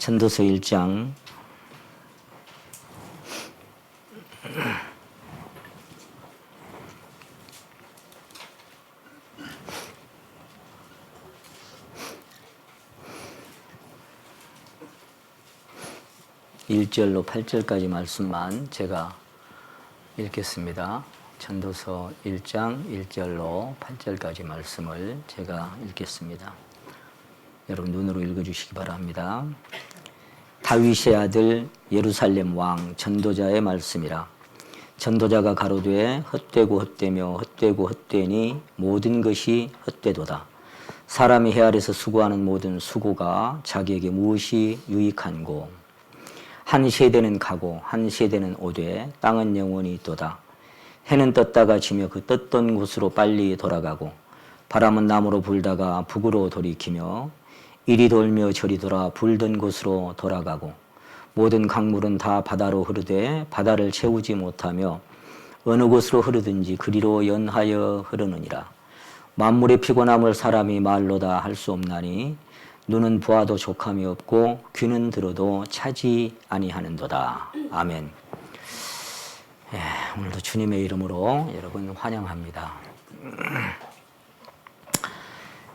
전도서 1장 1절로 8절까지 말씀만 제가 읽겠습니다. 전도서 1장 1절로 8절까지 말씀을 제가 읽겠습니다. 여러분 눈으로 읽어주시기 바랍니다. 다윗의 아들 예루살렘 왕 전도자의 말씀이라. 전도자가 가로되 헛되고 헛되며 헛되고 헛되니 모든 것이 헛되도다. 사람이 해 아래서 수고하는 모든 수고가 자기에게 무엇이 유익한고. 한 세대는 가고 한 세대는 오되 땅은 영원히 있도다. 해는 떴다가 지며 그 떴던 곳으로 빨리 돌아가고 바람은 남으로 불다가 북으로 돌이키며 이리 돌며 저리 돌아 불던 곳으로 돌아가고 모든 강물은 다 바다로 흐르되 바다를 채우지 못하며 어느 곳으로 흐르든지 그리로 연하여 흐르느니라. 만물의 피곤함을 사람이 말로 다 할 수 없나니 눈은 보아도 족함이 없고 귀는 들어도 차지 아니하는도다. 아멘. 오늘도 주님의 이름으로 여러분 환영합니다.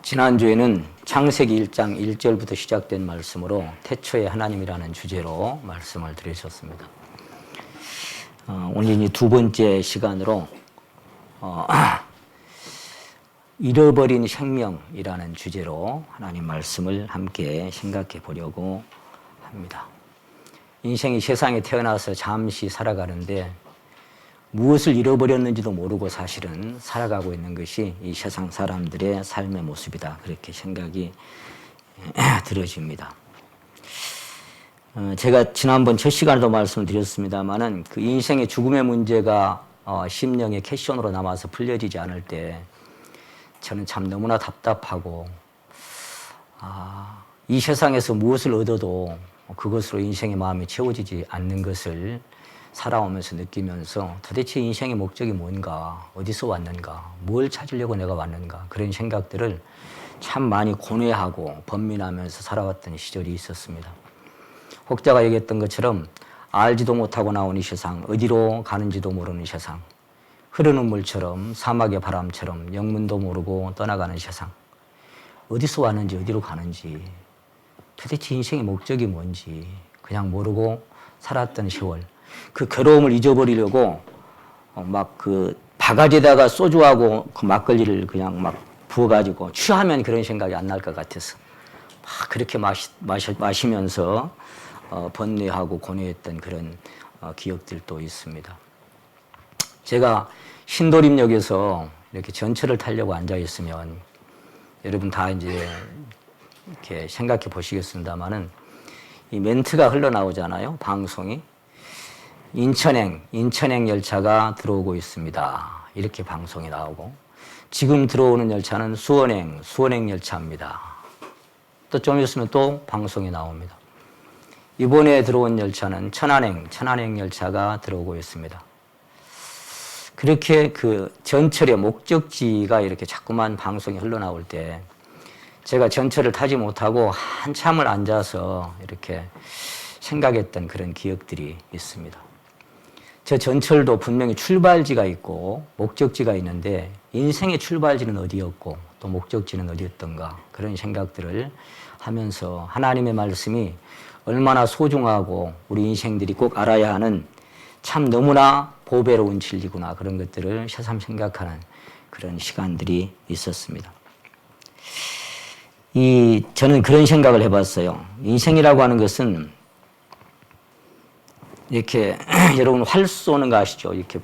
지난주에는 창세기 1장 1절부터 시작된 말씀으로 태초에 하나님이라는 주제로 말씀을 드리셨습니다. 오늘 두 번째 시간으로 잃어버린 생명이라는 주제로 하나님 말씀을 함께 생각해 보려고 합니다. 인생이 세상에 태어나서 잠시 살아가는데 무엇을 잃어버렸는지도 모르고 사실은 살아가고 있는 것이 이 세상 사람들의 삶의 모습이다. 그렇게 생각이 들어집니다. 제가 지난번 첫 시간에도 말씀드렸습니다마는 그 인생의 죽음의 문제가 심령의 캐션으로 남아서 풀려지지 않을 때 저는 참 너무나 답답하고 이 세상에서 무엇을 얻어도 그것으로 인생의 마음이 채워지지 않는 것을 살아오면서 느끼면서 도대체 인생의 목적이 뭔가, 어디서 왔는가, 뭘 찾으려고 내가 왔는가 그런 생각들을 참 많이 고뇌하고 번민하면서 살아왔던 시절이 있었습니다. 혹자가 얘기했던 것처럼 알지도 못하고 나온 이 세상, 어디로 가는지도 모르는 세상, 흐르는 물처럼 사막의 바람처럼 영문도 모르고 떠나가는 세상, 어디서 왔는지 어디로 가는지 도대체 인생의 목적이 뭔지 그냥 모르고 살았던 세월, 그 괴로움을 잊어버리려고 막 그 바가지에다가 소주하고 그 막걸리를 그냥 막 부어가지고 취하면 그런 생각이 안 날 것 같아서 막 그렇게 마시면서 번뇌하고 고뇌했던 그런 기억들도 있습니다. 제가 신도림역에서 이렇게 전철을 타려고 앉아 있으면 여러분 다 이제 이렇게 생각해 보시겠습니다만은 이 멘트가 흘러나오잖아요. 방송이. 인천행 열차가 들어오고 있습니다. 이렇게 방송이 나오고 지금 들어오는 열차는 수원행 열차입니다. 또 좀 있으면 또 방송이 나옵니다. 이번에 들어온 열차는 천안행 열차가 들어오고 있습니다. 그렇게 그 전철의 목적지가 이렇게 자꾸만 방송이 흘러나올 때 제가 전철을 타지 못하고 한참을 앉아서 이렇게 생각했던 그런 기억들이 있습니다. 저 전철도 분명히 출발지가 있고 목적지가 있는데 인생의 출발지는 어디였고 또 목적지는 어디였던가 그런 생각들을 하면서 하나님의 말씀이 얼마나 소중하고 우리 인생들이 꼭 알아야 하는 참 너무나 보배로운 진리구나 그런 것들을 새삼 생각하는 그런 시간들이 있었습니다. 저는 그런 생각을 해봤어요. 인생이라고 하는 것은 이렇게 여러분 활 쏘는 거 아시죠? 이렇게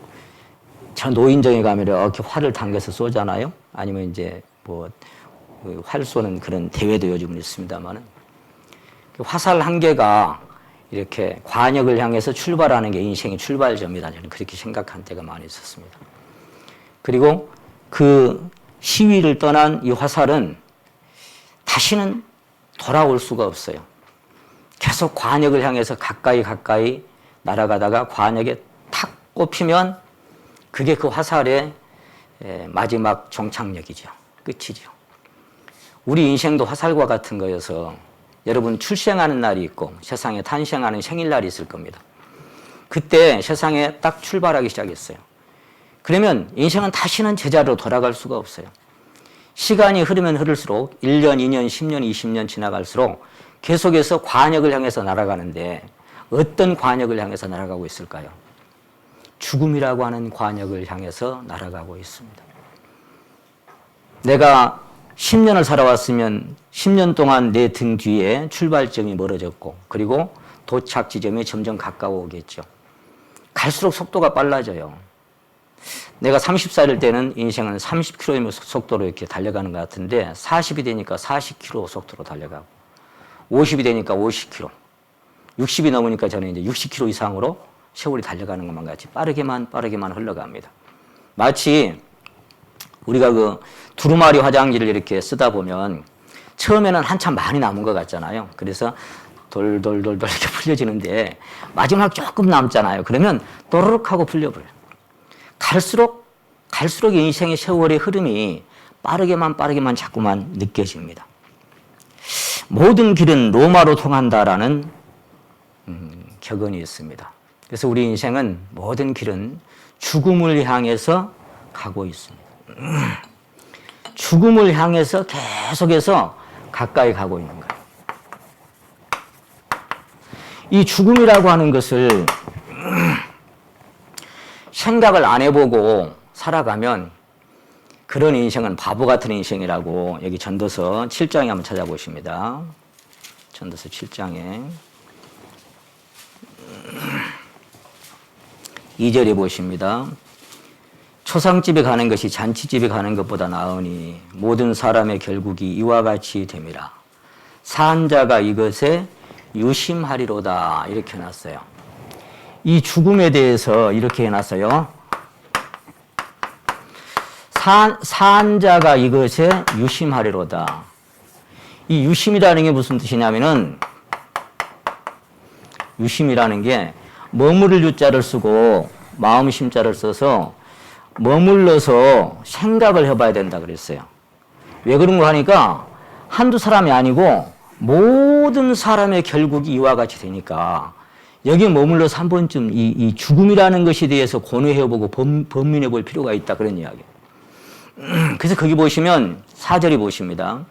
저 노인정에 가면 이렇게 활을 당겨서 쏘잖아요. 아니면 이제 뭐 활 쏘는 그런 대회도 요즘은 있습니다만은 화살 한 개가 이렇게 관역을 향해서 출발하는 게 인생의 출발점이다. 저는 그렇게 생각한 때가 많이 있었습니다. 그리고 그 시위를 떠난 이 화살은 다시는 돌아올 수가 없어요. 계속 관역을 향해서 가까이 날아가다가 관역에 탁 꼽히면 그게 그 화살의 마지막 종착역이죠. 끝이죠. 우리 인생도 화살과 같은 거여서 여러분 출생하는 날이 있고 세상에 탄생하는 생일날이 있을 겁니다. 그때 세상에 딱 출발하기 시작했어요. 그러면 인생은 다시는 제자리로 돌아갈 수가 없어요. 시간이 흐르면 흐를수록 1년, 2년, 10년, 20년 지나갈수록 계속해서 관역을 향해서 날아가는데 어떤 관역을 향해서 날아가고 있을까요? 죽음이라고 하는 관역을 향해서 날아가고 있습니다. 내가 10년을 살아왔으면 10년 동안 내 등 뒤에 출발점이 멀어졌고 그리고 도착 지점이 점점 가까워 오겠죠. 갈수록 속도가 빨라져요. 내가 30살일 때는 인생은 30km 속도로 이렇게 달려가는 것 같은데 40이 되니까 40km 속도로 달려가고 50이 되니까 50km, 60이 넘으니까 저는 이제 60km 이상으로 세월이 달려가는 것만 같이 빠르게만 흘러갑니다. 마치 우리가 그 두루마리 화장지를 이렇게 쓰다 보면 처음에는 한참 많이 남은 것 같잖아요. 그래서 돌돌돌돌 이렇게 풀려지는데 마지막 조금 남잖아요. 그러면 또르륵 하고 풀려버려요. 갈수록 인생의 세월의 흐름이 빠르게만 자꾸만 느껴집니다. 모든 길은 로마로 통한다라는 격언이 있습니다. 그래서 우리 인생은 모든 길은 죽음을 향해서 가고 있습니다. 죽음을 향해서 계속해서 가까이 가고 있는 거예요. 이 죽음이라고 하는 것을 생각을 안 해보고 살아가면 그런 인생은 바보 같은 인생이라고 여기 전도서 7장에 한번 찾아보십니다. 전도서 7장에 2절에 보십니다. 초상집에 가는 것이 잔치집에 가는 것보다 나으니 모든 사람의 결국이 이와 같이 됨이라. 산 자가 이것에 유심하리로다. 이렇게 해놨어요. 이 죽음에 대해서 이렇게 해놨어요. 산 자가 이것에 유심하리로다. 이 유심이라는 게 무슨 뜻이냐면은 유심이라는 게 머무를 유자를 쓰고 마음 심자를 써서 머물러서 생각을 해봐야 된다 그랬어요. 왜 그런 거 하니까 한두 사람이 아니고 모든 사람의 결국이 이와 같이 되니까 여기에 머물러서 한 번쯤 이 죽음이라는 것에 대해서 고뇌해보고 범민해볼 필요가 있다 그런 이야기예요. 그래서 거기 보시면 4절이 보십니다.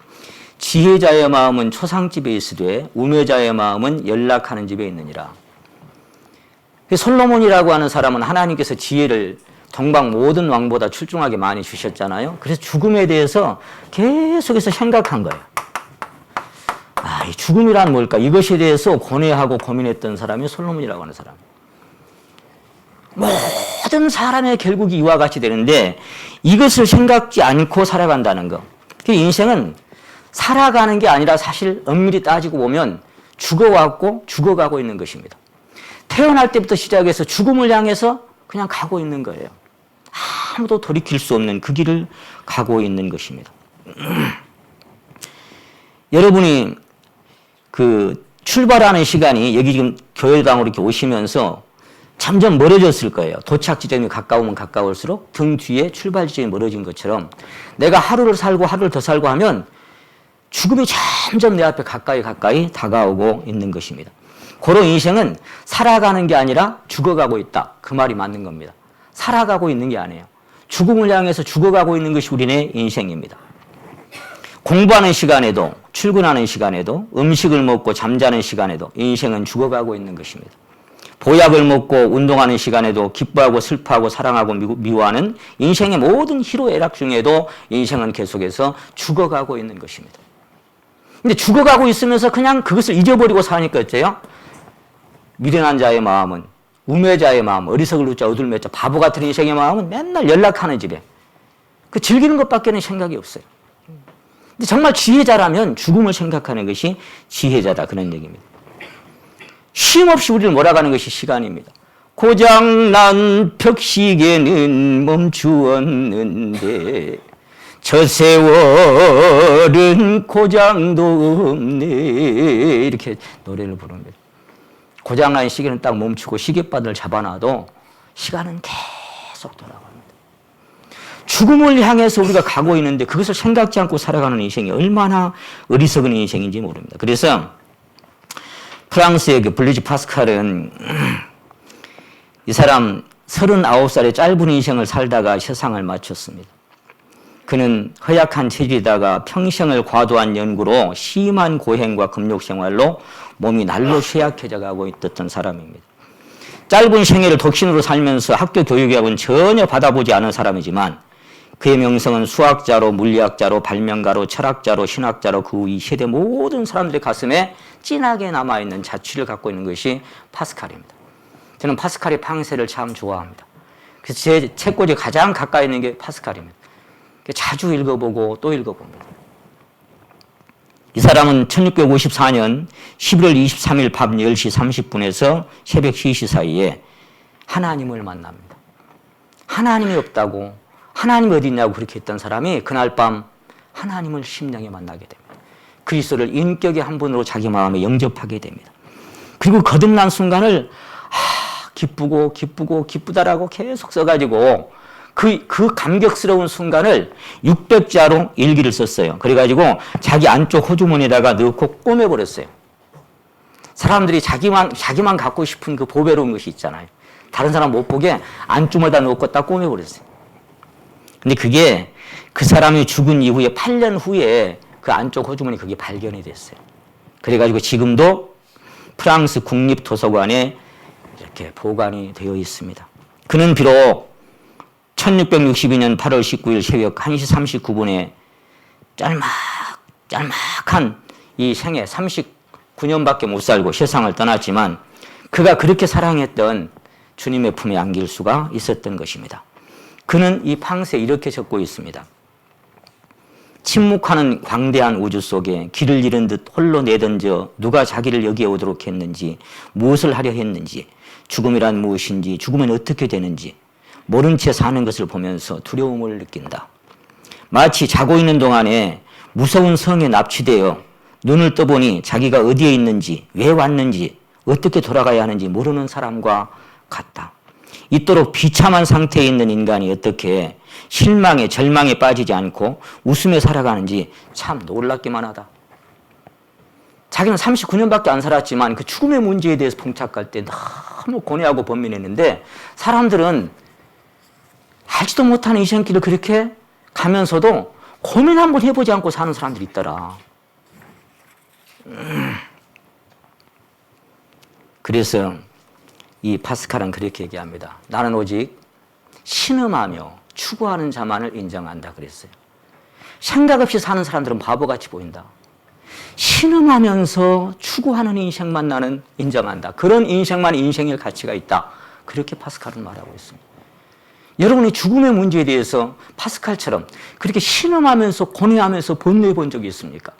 지혜자의 마음은 초상집에 있으되 우매자의 마음은 연락하는 집에 있느니라. 솔로몬이라고 하는 사람은 하나님께서 지혜를 동방 모든 왕보다 출중하게 많이 주셨잖아요. 그래서 죽음에 대해서 계속해서 생각한 거예요. 이 죽음이란 뭘까? 이것에 대해서 고뇌하고 고민했던 사람이 솔로몬이라고 하는 사람. 모든 사람의 결국이 이와 같이 되는데 이것을 생각지 않고 살아간다는 거. 인생은 살아가는 게 아니라 사실 엄밀히 따지고 보면 죽어왔고 죽어가고 있는 것입니다. 태어날 때부터 시작해서 죽음을 향해서 그냥 가고 있는 거예요. 아무도 돌이킬 수 없는 그 길을 가고 있는 것입니다. 여러분이 그 출발하는 시간이 여기 지금 교회당으로 이렇게 오시면서 점점 멀어졌을 거예요. 도착 지점이 가까우면 가까울수록 등 뒤에 출발 지점이 멀어진 것처럼 내가 하루를 살고 하루를 더 살고 하면 죽음이 점점 내 앞에 가까이 다가오고 있는 것입니다. 고로 인생은 살아가는 게 아니라 죽어가고 있다. 그 말이 맞는 겁니다. 살아가고 있는 게 아니에요. 죽음을 향해서 죽어가고 있는 것이 우리네 인생입니다. 공부하는 시간에도 출근하는 시간에도 음식을 먹고 잠자는 시간에도 인생은 죽어가고 있는 것입니다. 보약을 먹고 운동하는 시간에도 기뻐하고 슬퍼하고 사랑하고 미워하는 인생의 모든 희로애락 중에도 인생은 계속해서 죽어가고 있는 것입니다. 근데 죽어가고 있으면서 그냥 그것을 잊어버리고 사니까 어째요? 미련한 자의 마음은 우매자의 마음, 어리석을 웃자 어둘매자 바보 같은 인생의 마음은 맨날 연락하는 집에 그 즐기는 것밖에는 생각이 없어요. 근데 정말 지혜자라면 죽음을 생각하는 것이 지혜자다 그런 얘기입니다. 쉼없이 우리를 몰아가는 것이 시간입니다. 고장난 벽시계는 멈추었는데 저 세월은 고장도 없네 이렇게 노래를 부릅니다. 고장난 시계는 딱 멈추고 시계바늘 잡아놔도 시간은 계속 돌아갑니다. 죽음을 향해서 우리가 가고 있는데 그것을 생각지 않고 살아가는 인생이 얼마나 어리석은 인생인지 모릅니다. 그래서 프랑스의 그 블리즈 파스칼은 이 사람 39살의 짧은 인생을 살다가 세상을 마쳤습니다. 그는 허약한 체질에다가 평생을 과도한 연구로 심한 고행과 금욕 생활로 몸이 날로 쇠약해져 가고 있었던 사람입니다. 짧은 생애를 독신으로 살면서 학교 교육학은 전혀 받아보지 않은 사람이지만 그의 명성은 수학자로 물리학자로 발명가로 철학자로 신학자로 그 이 세대 모든 사람들의 가슴에 진하게 남아있는 자취를 갖고 있는 것이 파스칼입니다. 저는 파스칼의 팡세를 참 좋아합니다. 그래서 제 책꽂이 가장 가까이 있는 게 파스칼입니다. 자주 읽어보고 또 읽어봅니다. 이 사람은 1654년 11월 23일 밤 10시 30분에서 새벽 3시 사이에 하나님을 만납니다. 하나님이 없다고, 하나님이 어디 있냐고 그렇게 했던 사람이 그날 밤 하나님을 심령에 만나게 됩니다. 그리스도를 인격의 한 분으로 자기 마음에 영접하게 됩니다. 그리고 거듭난 순간을 기쁘고 기쁘고 기쁘다라고 계속 써가지고 그 감격스러운 순간을 600자로 일기를 썼어요. 그래가지고 자기 안쪽 호주머니에다가 넣고 꼬매버렸어요. 사람들이 자기만 갖고 싶은 그 보배로운 것이 있잖아요. 다른 사람 못 보게 안쪽에다 넣고 딱 꼬매버렸어요. 근데 그게 그 사람이 죽은 이후에 8년 후에 그 안쪽 호주머니 그게 발견이 됐어요. 그래가지고 지금도 프랑스 국립도서관에 이렇게 보관이 되어 있습니다. 그는 비록 1662년 8월 19일 새벽 1시 39분에 짤막한 이 생애 39년밖에 못 살고 세상을 떠났지만 그가 그렇게 사랑했던 주님의 품에 안길 수가 있었던 것입니다. 그는 이 팡세에 이렇게 적고 있습니다. 침묵하는 광대한 우주 속에 길을 잃은 듯 홀로 내던져 누가 자기를 여기에 오도록 했는지, 무엇을 하려 했는지, 죽음이란 무엇인지, 죽으면 어떻게 되는지 모른 채 사는 것을 보면서 두려움을 느낀다. 마치 자고 있는 동안에 무서운 성에 납치되어 눈을 떠보니 자기가 어디에 있는지, 왜 왔는지, 어떻게 돌아가야 하는지 모르는 사람과 같다. 이토록 비참한 상태에 있는 인간이 어떻게 실망에 절망에 빠지지 않고 웃으며 살아가는지 참 놀랍기만 하다. 자기는 39년밖에 안 살았지만 그 죽음의 문제에 대해서 봉착할 때 너무 고뇌하고 번민했는데 사람들은 알지도 못하는 인생길을 그렇게 가면서도 고민 한번 해보지 않고 사는 사람들이 있더라. 그래서 이 파스칼은 그렇게 얘기합니다. 나는 오직 신음하며 추구하는 자만을 인정한다 그랬어요. 생각 없이 사는 사람들은 바보같이 보인다. 신음하면서 추구하는 인생만 나는 인정한다. 그런 인생만 인생일 가치가 있다. 그렇게 파스칼은 말하고 있습니다. 여러분이 죽음의 문제에 대해서 파스칼처럼 그렇게 신음하면서 고뇌하면서 번뇌해 본 적이 있습니까?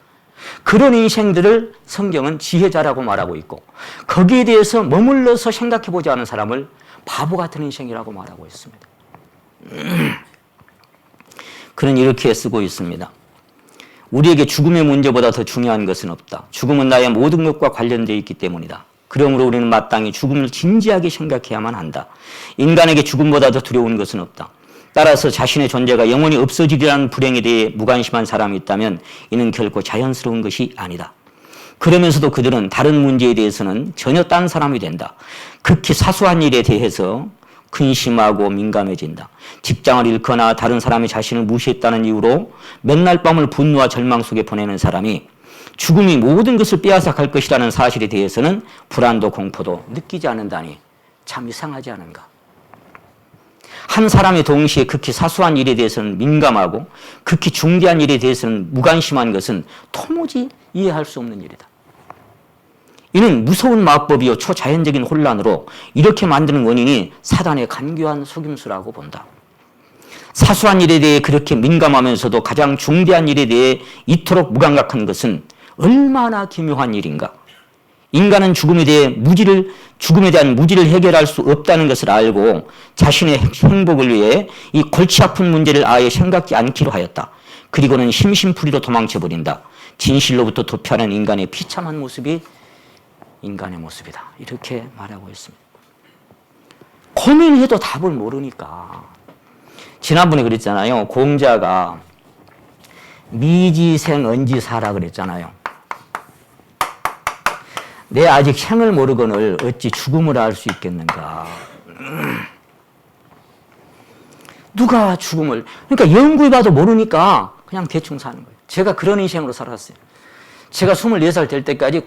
그런 인생들을 성경은 지혜자라고 말하고 있고 거기에 대해서 머물러서 생각해 보지 않은 사람을 바보 같은 인생이라고 말하고 있습니다. 그는 이렇게 쓰고 있습니다. 우리에게 죽음의 문제보다 더 중요한 것은 없다. 죽음은 나의 모든 것과 관련되어 있기 때문이다. 그러므로 우리는 마땅히 죽음을 진지하게 생각해야만 한다. 인간에게 죽음보다 더 두려운 것은 없다. 따라서 자신의 존재가 영원히 없어지리라는 불행에 대해 무관심한 사람이 있다면 이는 결코 자연스러운 것이 아니다. 그러면서도 그들은 다른 문제에 대해서는 전혀 딴 사람이 된다. 극히 사소한 일에 대해서 근심하고 민감해진다. 직장을 잃거나 다른 사람이 자신을 무시했다는 이유로 맨날 밤을 분노와 절망 속에 보내는 사람이 죽음이 모든 것을 빼앗아 갈 것이라는 사실에 대해서는 불안도 공포도 느끼지 않는다니 참 이상하지 않은가. 한 사람이 동시에 극히 사소한 일에 대해서는 민감하고 극히 중대한 일에 대해서는 무관심한 것은 도무지 이해할 수 없는 일이다. 이는 무서운 마법이요 초자연적인 혼란으로 이렇게 만드는 원인이 사단의 간교한 속임수라고 본다. 사소한 일에 대해 그렇게 민감하면서도 가장 중대한 일에 대해 이토록 무감각한 것은 얼마나 기묘한 일인가. 인간은 죽음에 대한 무지를 해결할 수 없다는 것을 알고 자신의 행복을 위해 이 골치 아픈 문제를 아예 생각지 않기로 하였다. 그리고는 심심풀이로 도망쳐버린다. 진실로부터 도피하는 인간의 비참한 모습이 인간의 모습이다. 이렇게 말하고 있습니다. 고민해도 답을 모르니까. 지난번에 그랬잖아요. 공자가 미지생 언지사라 그랬잖아요. 내 아직 생을 모르거늘 어찌 죽음을 알 수 있겠는가. 누가 죽음을, 그러니까 연구해봐도 모르니까 그냥 대충 사는 거예요. 제가 그런 인생으로 살았어요. 제가 24살 될 때까지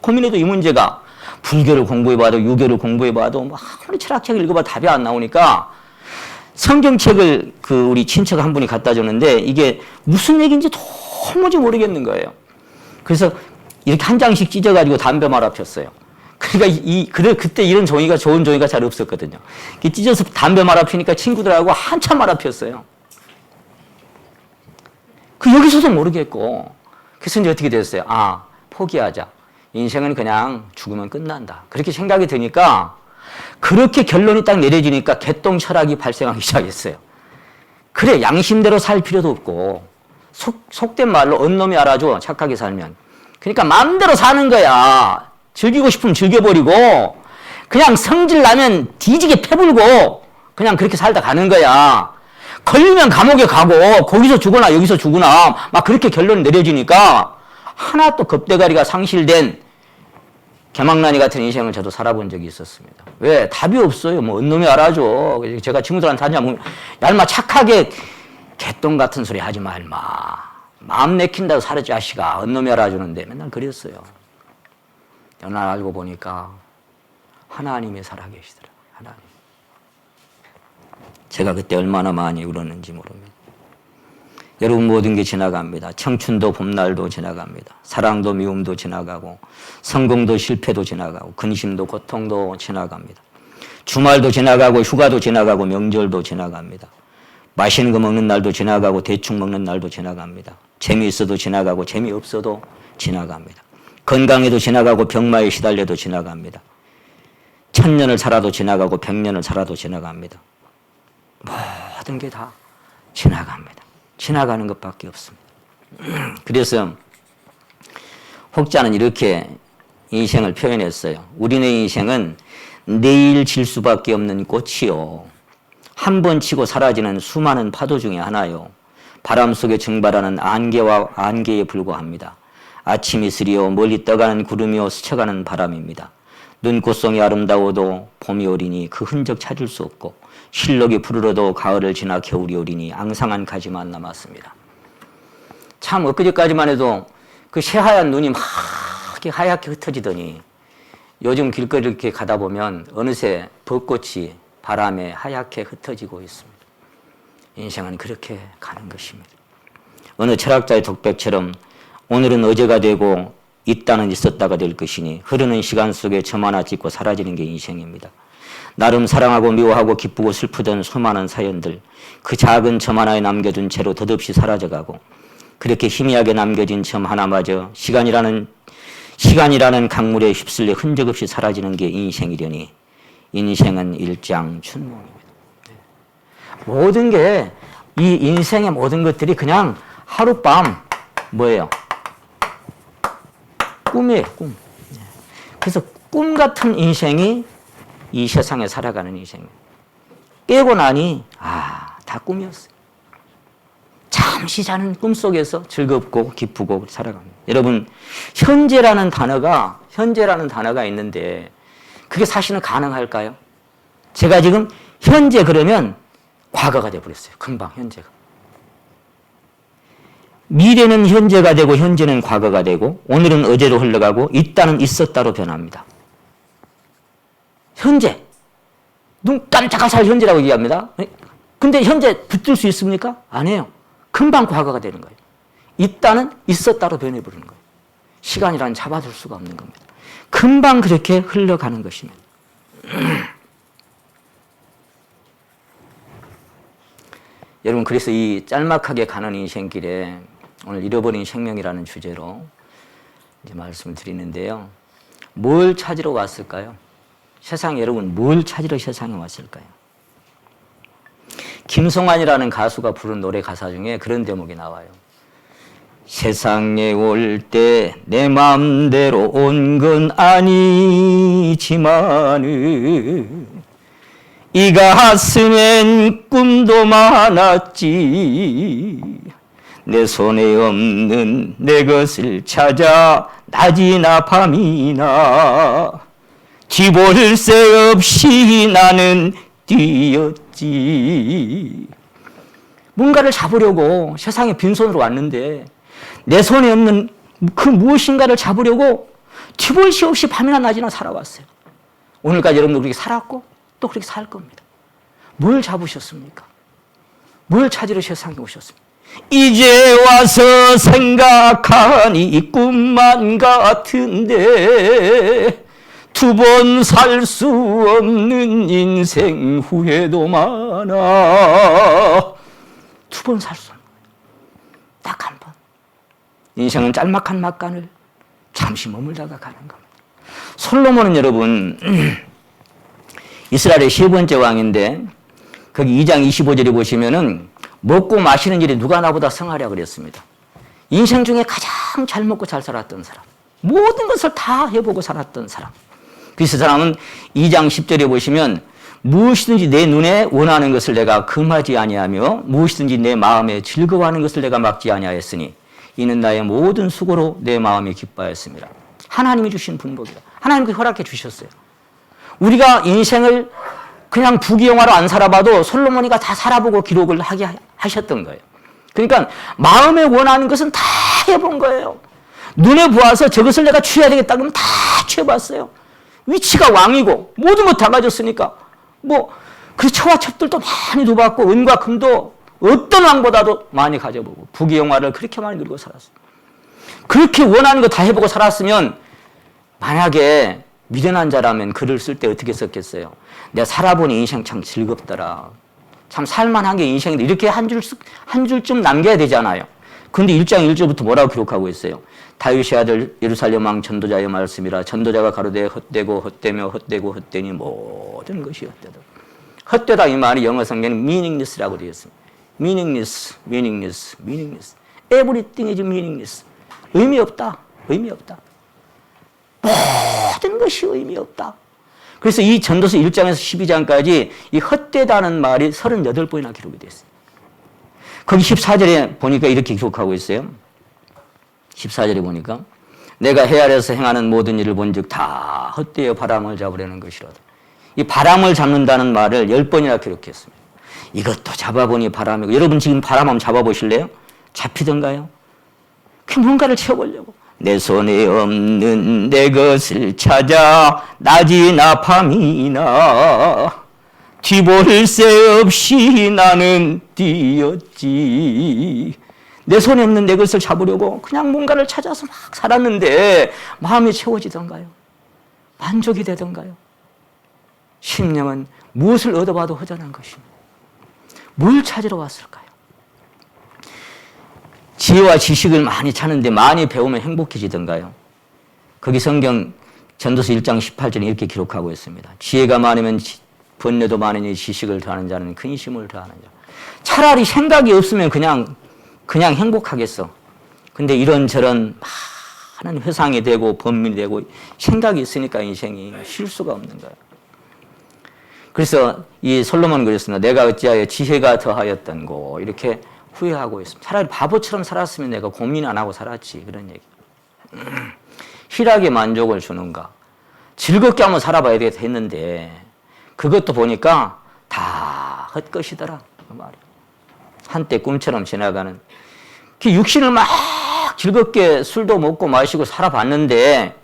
고민해도 이 문제가, 불교를 공부해봐도 유교를 공부해봐도 뭐 아무리 철학책을 읽어봐도 답이 안 나오니까 성경책을 우리 친척 한 분이 갖다 줬는데 이게 무슨 얘기인지 도무지 모르겠는 거예요. 그래서 이렇게 한 장씩 찢어가지고 담배 말아 폈어요. 그러니까 그때 이런 종이가, 좋은 종이가 잘 없었거든요. 찢어서 담배 말아 피니까 친구들하고 한참 말아 폈어요. 여기서도 모르겠고. 그래서 이제 어떻게 됐어요? 포기하자. 인생은 그냥 죽으면 끝난다. 그렇게 생각이 드니까, 그렇게 결론이 딱 내려지니까 개똥 철학이 발생하기 시작했어요. 그래, 양심대로 살 필요도 없고, 속된 말로 언놈이 알아줘, 착하게 살면. 그러니까 마음대로 사는 거야. 즐기고 싶으면 즐겨버리고, 그냥 성질 나면 뒤지게 패불고, 그냥 그렇게 살다 가는 거야. 걸리면 감옥에 가고, 거기서 죽거나 여기서 죽거나, 막 그렇게 결론이 내려지니까, 하나 또 겁대가리가 상실된 개망나니 같은 인생을 저도 살아본 적이 있었습니다. 왜? 답이 없어요. 뭐, 언놈이 알아줘. 제가 친구들한테 하냐면, 얄마 착하게 개똥 같은 소리 하지 마, 임마. 마음 내킨다고 살아, 자식아. 언놈이 알아주는데 맨날 그랬어요. 연날 알고 보니까 하나님이 살아계시더라고요. 하나님. 제가 그때 얼마나 많이 울었는지 모릅니다. 여러분, 모든 게 지나갑니다. 청춘도 봄날도 지나갑니다. 사랑도 미움도 지나가고, 성공도 실패도 지나가고, 근심도 고통도 지나갑니다. 주말도 지나가고, 휴가도 지나가고, 명절도 지나갑니다. 맛있는 거 먹는 날도 지나가고, 대충 먹는 날도 지나갑니다. 재미있어도 지나가고, 재미없어도 지나갑니다. 건강에도 지나가고, 병마에 시달려도 지나갑니다. 1000년을 살아도 지나가고, 100년을 살아도 지나갑니다. 모든 게 다 지나갑니다. 지나가는 것밖에 없습니다. 그래서 혹자는 이렇게 인생을 표현했어요. 우리네 인생은 내일 질 수밖에 없는 꽃이요. 한 번 치고 사라지는 수많은 파도 중에 하나요. 바람 속에 증발하는 안개에 불과합니다. 아침 이슬이요, 멀리 떠가는 구름이요, 스쳐가는 바람입니다. 눈꽃송이 아름다워도 봄이 오리니 그 흔적 찾을 수 없고, 실록이 푸르러도 가을을 지나 겨울이 오리니 앙상한 가지만 남았습니다. 참 엊그제까지만 해도 그 새하얀 눈이 막 하얗게 흩어지더니 요즘 길거리를 이렇게 가다 보면 어느새 벚꽃이 바람에 하얗게 흩어지고 있습니다. 인생은 그렇게 가는 것입니다. 어느 철학자의 독백처럼 오늘은 어제가 되고 있다는 있었다가 될 것이니 흐르는 시간 속에 점 하나 찍고 사라지는 게 인생입니다. 나름 사랑하고 미워하고 기쁘고 슬프던 수많은 사연들, 그 작은 점 하나에 남겨둔 채로 덧없이 사라져가고, 그렇게 희미하게 남겨진 점 하나마저 시간이라는 강물에 휩쓸려 흔적 없이 사라지는 게 인생이려니 인생은 일장춘몽입니다. 모든 게, 이 인생의 모든 것들이 그냥 하룻밤 뭐예요? 꿈이에요, 꿈. 그래서 꿈 같은 인생이 이 세상에 살아가는 인생이에요. 깨고 나니 다 꿈이었어요. 잠시 자는 꿈속에서 즐겁고 기쁘고 살아갑니다. 여러분, 현재라는 단어가 있는데 그게 사실은 가능할까요? 제가 지금 현재 그러면 과거가 돼버렸어요. 금방 현재가. 미래는 현재가 되고 현재는 과거가 되고 오늘은 어제로 흘러가고 있다는 있었다로 변합니다. 현재. 눈 깜짝할 사이 현재라고 얘기합니다. 근데 현재 붙들 수 있습니까? 아니에요. 금방 과거가 되는 거예요. 있다는 있었다로 변해버리는 거예요. 시간이란 잡아둘 수가 없는 겁니다. 금방 그렇게 흘러가는 것입니다. 여러분, 그래서 이 짤막하게 가는 인생길에 오늘 잃어버린 생명이라는 주제로 이제 말씀을 드리는데요. 뭘 찾으러 왔을까요? 여러분, 뭘 찾으러 세상에 왔을까요? 김성환이라는 가수가 부른 노래 가사 중에 그런 대목이 나와요. 세상에 올 때 내 맘대로 온 건 아니지만은 이 가슴엔 꿈도 많았지. 내 손에 없는 내 것을 찾아 낮이나 밤이나 뒤볼 새 없이 나는 뛰었지. 뭔가를 잡으려고 세상에 빈손으로 왔는데 내 손에 없는 그 무엇인가를 잡으려고 뒤볼 새 없이 밤이나 낮이나 살아왔어요. 오늘까지 여러분도 그렇게 살았고 또 그렇게 살 겁니다. 뭘 잡으셨습니까? 뭘 찾으러 세상에 오셨습니까? 이제 와서 생각하니 꿈만 같은데 두 번 살 수 없는 인생 후회도 많아. 두 번 살 수 없는 거예요. 딱 한 번. 인생은 짤막한 막간을 잠시 머물다가 가는 겁니다. 솔로몬은 여러분 이스라엘의 세 번째 왕인데 거기 2장 25절에 보시면은 먹고 마시는 일에 누가 나보다 성하랴 그랬습니다. 인생 중에 가장 잘 먹고 잘 살았던 사람, 모든 것을 다 해보고 살았던 사람. 그래서 사람은 2장 10절에 보시면 무엇이든지 내 눈에 원하는 것을 내가 금하지 아니하며 무엇이든지 내 마음에 즐거워하는 것을 내가 막지 아니하였으니 이는 나의 모든 수고로 내 마음이 기뻐하였습니다. 하나님이 주신 분복이다. 하나님께 허락해 주셨어요. 우리가 인생을 그냥 부귀영화로 안 살아봐도 솔로몬이가 다 살아보고 기록을 하게 하셨던 거예요. 그러니까 마음에 원하는 것은 다 해본 거예요. 눈에 보아서 저것을 내가 취해야 되겠다 그러면 다 취해봤어요. 위치가 왕이고 모든 것 다 가졌으니까 그 처와 첩들도 많이 두봤고 은과 금도 어떤 왕보다도 많이 가져보고 부귀영화를 그렇게 많이 누리고 살았어요. 그렇게 원하는 거 다 해보고 살았으면 만약에 미련한 자라면 글을 쓸 때 어떻게 썼겠어요? 내가 살아보니 인생 참 즐겁더라. 참 살만한 게 인생인데 이렇게 한 줄쯤 남겨야 되잖아요. 그런데 1장 1절부터 뭐라고 기록하고 있어요? 다윗의 아들 예루살렘 왕 전도자의 말씀이라. 전도자가 가로되 헛되고 헛되며 헛되고 헛되니 모든 것이 헛되다. 헛되다 이 말이 영어 성경에는 meaningless라고 되어 있습니다. meaningless, meaningless, meaningless. Everything is meaningless. 의미 없다. 의미 없다. 모든 것이 의미 없다. 그래서 이 전도서 1장에서 12장까지 이 헛되다는 말이 38번이나 기록이 되어 있어요. 거기 14절에 보니까 이렇게 기록하고 있어요. 14절에 보니까 내가 해 아래에서 행하는 모든 일을 본즉 다 헛되어 바람을 잡으려는 것이로다. 이 바람을 잡는다는 말을 10번이나 기록했습니다. 이것도 잡아보니 바람이고. 여러분 지금 바람 한번 잡아보실래요? 잡히던가요? 그 뭔가를 채워보려고. 내 손에 없는 내 것을 찾아 낮이나 밤이나 뒤볼 새 없이 나는 뛰었지. 내 손에 없는 내 것을 잡으려고 그냥 뭔가를 찾아서 막 살았는데 마음이 채워지던가요? 만족이 되던가요? 심령은 무엇을 얻어봐도 허전한 것입니다. 뭘 찾으러 왔을까요? 지혜와 지식을 많이 찾는데 많이 배우면 행복해지던가요? 거기 성경 전도서 1장 18절에 이렇게 기록하고 있습니다. 지혜가 많으면 번뇌도 많으니 지식을 더하는 자는 근심을 더하는 자. 차라리 생각이 없으면 그냥 행복하겠어. 근데 이런저런 많은 회상이 되고 번민이 되고 생각이 있으니까 인생이 쉴 수가 없는 거예요. 그래서 이 솔로몬은 그랬습니다. 내가 어찌하여 지혜가 더하였던고 이렇게 후회하고 있습니다. 차라리 바보처럼 살았으면 내가 고민 안 하고 살았지. 그런 얘기. 희락의 만족을 주는가. 즐겁게 한번 살아봐야 되겠다 했는데 그것도 보니까 다 헛것이더라. 그 말이에요. 한때 꿈처럼 지나가는. 그 육신을 막 즐겁게 술도 먹고 마시고 살아봤는데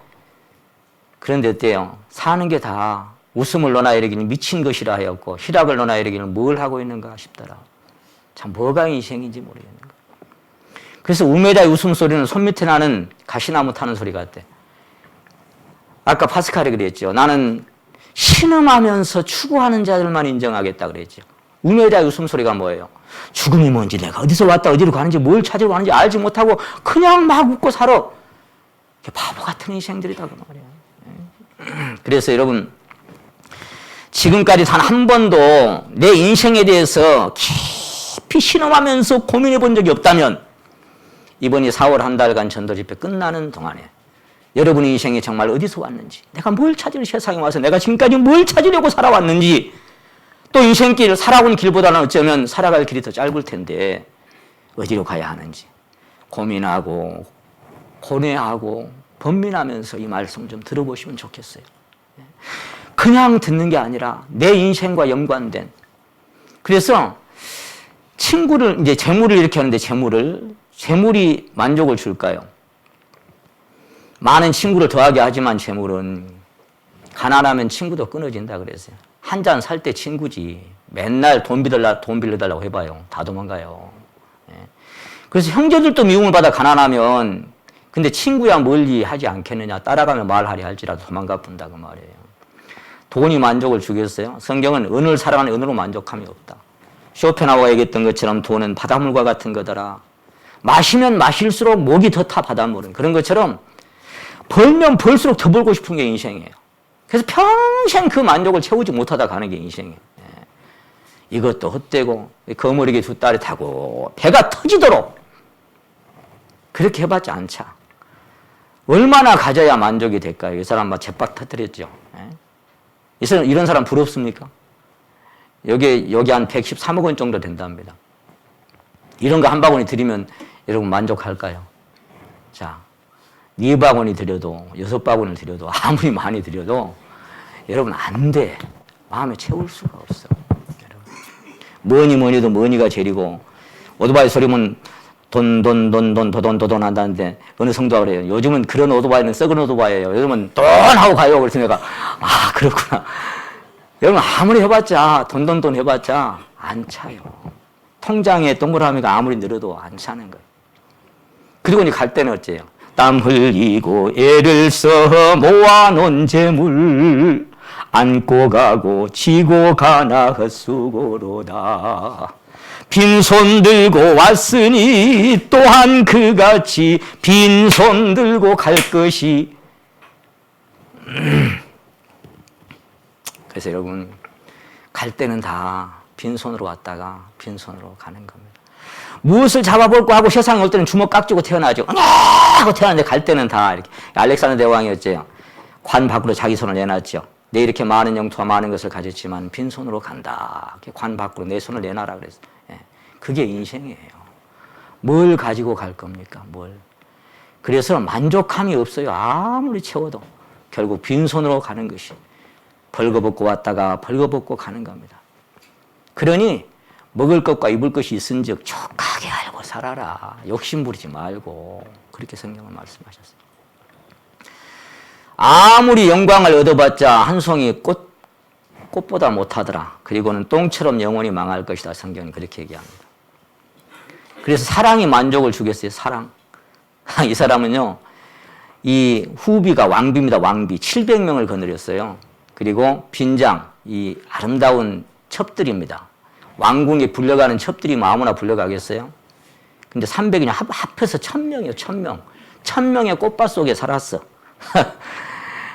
그런데 어때요? 사는 게 다 웃음을 넣어놔야 되기는 미친 것이라 하였고 희락을 넣어놔야 되기는 뭘 하고 있는가 싶더라. 참 뭐가 인생인지 모르겠는 거예요. 그래서 우메다의 웃음소리는 손 밑에 나는 가시나무 타는 소리 같대. 아까 파스칼이 그랬죠. 나는 신음하면서 추구하는 자들만 인정하겠다 그랬죠. 우메다의 웃음소리가 뭐예요? 죽음이 뭔지 내가 어디서 왔다 어디로 가는지 뭘 찾으러 가는지 알지 못하고 그냥 막 웃고 살아. 바보 같은 인생들이다 그 말이에요. 그래서 여러분 지금까지 단 한 번도 내 인생에 대해서 깊이 신음하면서 고민해 본 적이 없다면 이번이 4월 한 달간 전도 집회 끝나는 동안에 여러분의 인생이 정말 어디서 왔는지, 내가 뭘 찾으러 세상에 와서 내가 지금까지 뭘 찾으려고 살아왔는지, 또 인생길 살아온 길보다는 어쩌면 살아갈 길이 더 짧을 텐데 어디로 가야 하는지 고민하고 고뇌하고 번민하면서 이 말씀 좀 들어보시면 좋겠어요. 그냥 듣는 게 아니라 내 인생과 연관된. 그래서 친구를, 이제 재물을 이렇게 하는데 재물이 만족을 줄까요? 많은 친구를 더하게 하지만 재물은 가난하면 친구도 끊어진다 그랬어요. 한 잔 살 때 친구지. 맨날 돈 빌려달라고 해봐요. 다 도망가요. 그래서 형제들도 미움을 받아 가난하면 근데 친구야 멀리 하지 않겠느냐. 따라가면 말하리 할지라도 도망가 본다 그 말이에요. 돈이 만족을 주겠어요? 성경은 은을 사랑하는 은으로 만족함이 없다. 쇼펜하우어가 얘기했던 것처럼 돈은 바닷물과 같은 거더라. 마시면 마실수록 목이 더 타 바닷물은. 그런 것처럼 벌면 벌수록 더 벌고 싶은 게 인생이에요. 그래서 평생 그 만족을 채우지 못하다 가는 게 인생이에요. 이것도 헛되고 거머리게 두 딸이 타고 배가 터지도록 그렇게 해봤자 않자. 얼마나 가져야 만족이 될까요? 이 사람 막 제빡 터뜨렸죠. 이런 사람 부럽습니까? 여기 한 113억 원 정도 된답니다. 이런 거 한 바구니 드리면 여러분 만족할까요? 자, 4바구니 드려도 6바구니를 드려도 아무리 많이 드려도 여러분 안 돼. 마음에 채울 수가 없어. 뭐니 해도 뭐니가 제일이고 오토바이 소리면 돈 한다는데 어느 성도가 그래요. 요즘은 그런 오토바이는 썩은 오토바이예요. 요즘은 돈 하고 가요. 그래서 내가 아 그렇구나. 여러분 아무리 해봤자 돈 해봤자 안 차요. 통장에 동그라미가 아무리 늘어도 안 차는 거예요. 그리고 이제 갈 때는 어째요? 땀 흘리고 애를 써 모아놓은 재물 안고 가고 지고 가나 헛수고로다. 빈손 들고 왔으니 또한 그같이 빈손 들고 갈 것이. 그래서 여러분 갈 때는 다 빈손으로 왔다가 빈손으로 가는 겁니다. 무엇을 잡아볼까 하고 세상에 올 때는 주먹 깍쥐고 태어나죠. 하고 태어났는데 갈 때는 다 이렇게. 알렉산더 대왕이었죠. 관 밖으로 자기 손을 내놨죠. 내 이렇게 많은 영토와 많은 것을 가졌지만 빈손으로 간다. 관 밖으로 내 손을 내놔라 그랬어요. 그게 인생이에요. 뭘 가지고 갈 겁니까? 뭘. 그래서 만족함이 없어요. 아무리 채워도. 결국 빈손으로 가는 것이. 벌거벗고 왔다가 벌거벗고 가는 겁니다. 그러니 먹을 것과 입을 것이 있은즉 족하게 알고 살아라. 욕심 부리지 말고. 그렇게 성경은 말씀하셨어요. 아무리 영광을 얻어봤자 한 송이 꽃보다 못하더라. 그리고는 똥처럼 영원히 망할 것이다. 성경은 그렇게 얘기합니다. 그래서 사랑이 만족을 주겠어요. 사랑. 이 사람은요. 이 후비가 왕비입니다. 왕비. 700명을 거느렸어요. 그리고 빈장. 이 아름다운 첩들입니다. 왕궁에 불려가는 첩들이 아무나 불려가겠어요? 근데 300이냐 합해서 1000명이에요. 1000명. 1000명의 꽃밭 속에 살았어.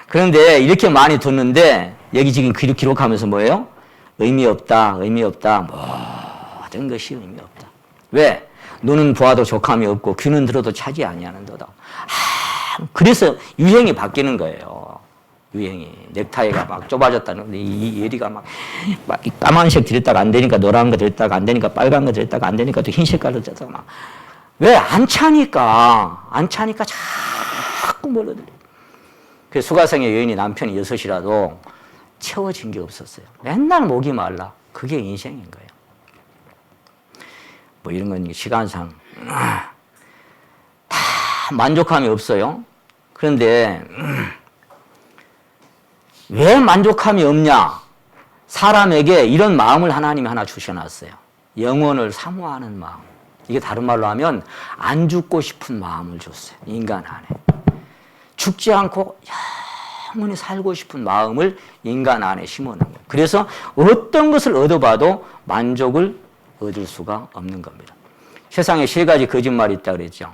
그런데 이렇게 많이 뒀는데 여기 지금 기록하면서 뭐예요? 의미 없다. 모든 것이 의미 없다. 왜? 눈은 보아도 족함이 없고 귀는 들어도 차지 아니하는도다. 그래서 유행이 바뀌는 거예요. 유행이. 넥타이가 막 좁아졌다는 이 예리가 막 까만색 들였다가 안 되니까 노란 거 들였다가 안 되니까 빨간 거 들였다가 안 되니까 또 흰 색깔로 들였다가 막. 왜? 안 차니까 자꾸 멀어들려. 그래서 수가성의 여인이 남편이 6이라도 채워진 게 없었어요. 맨날 목이 말라. 그게 인생인 거예요. 뭐 이런 건 시간상 다 만족함이 없어요. 그런데 왜 만족함이 없냐? 사람에게 이런 마음을 하나님이 하나 주셔놨어요. 영혼을 사모하는 마음. 이게 다른 말로 하면 안 죽고 싶은 마음을 줬어요. 인간 안에. 죽지 않고 영원히 살고 싶은 마음을 인간 안에 심어놓은 거예요. 그래서 어떤 것을 얻어봐도 만족을 얻을 수가 없는 겁니다. 세상에 3가지 거짓말이 있다 그랬죠.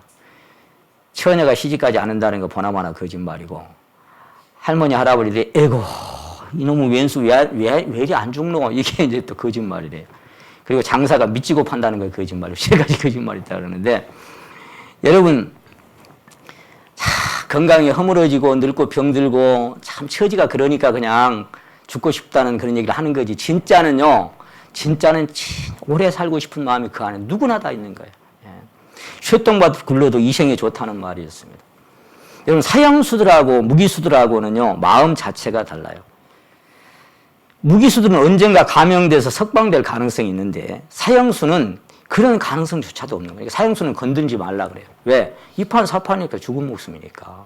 처녀가 시집가지 않는다는 거 보나마나 거짓말이고, 할머니 할아버지들이 에고 이놈의 왼수 왜 이리 안 죽노? 이게 이제 또 거짓말이래요. 그리고 장사가 미치고 판다는 거 거짓말이에요. 3가지 거짓말이 있다 그러는데, 여러분 건강이 허물어지고 늙고 병들고 참 처지가 그러니까 그냥 죽고 싶다는 그런 얘기를 하는 거지. 진짜는 오래 살고 싶은 마음이 그 안에 누구나 다 있는 거예요. 쇠똥밭 굴러도 이생에 좋다는 말이었습니다. 여러분, 사형수들하고 무기수들하고는요, 마음 자체가 달라요. 무기수들은 언젠가 감형돼서 석방될 가능성이 있는데, 사형수는 그런 가능성조차도 없는 거예요. 사형수는 건들지 말라 그래요. 왜? 이판사판이니까, 죽은 목숨이니까.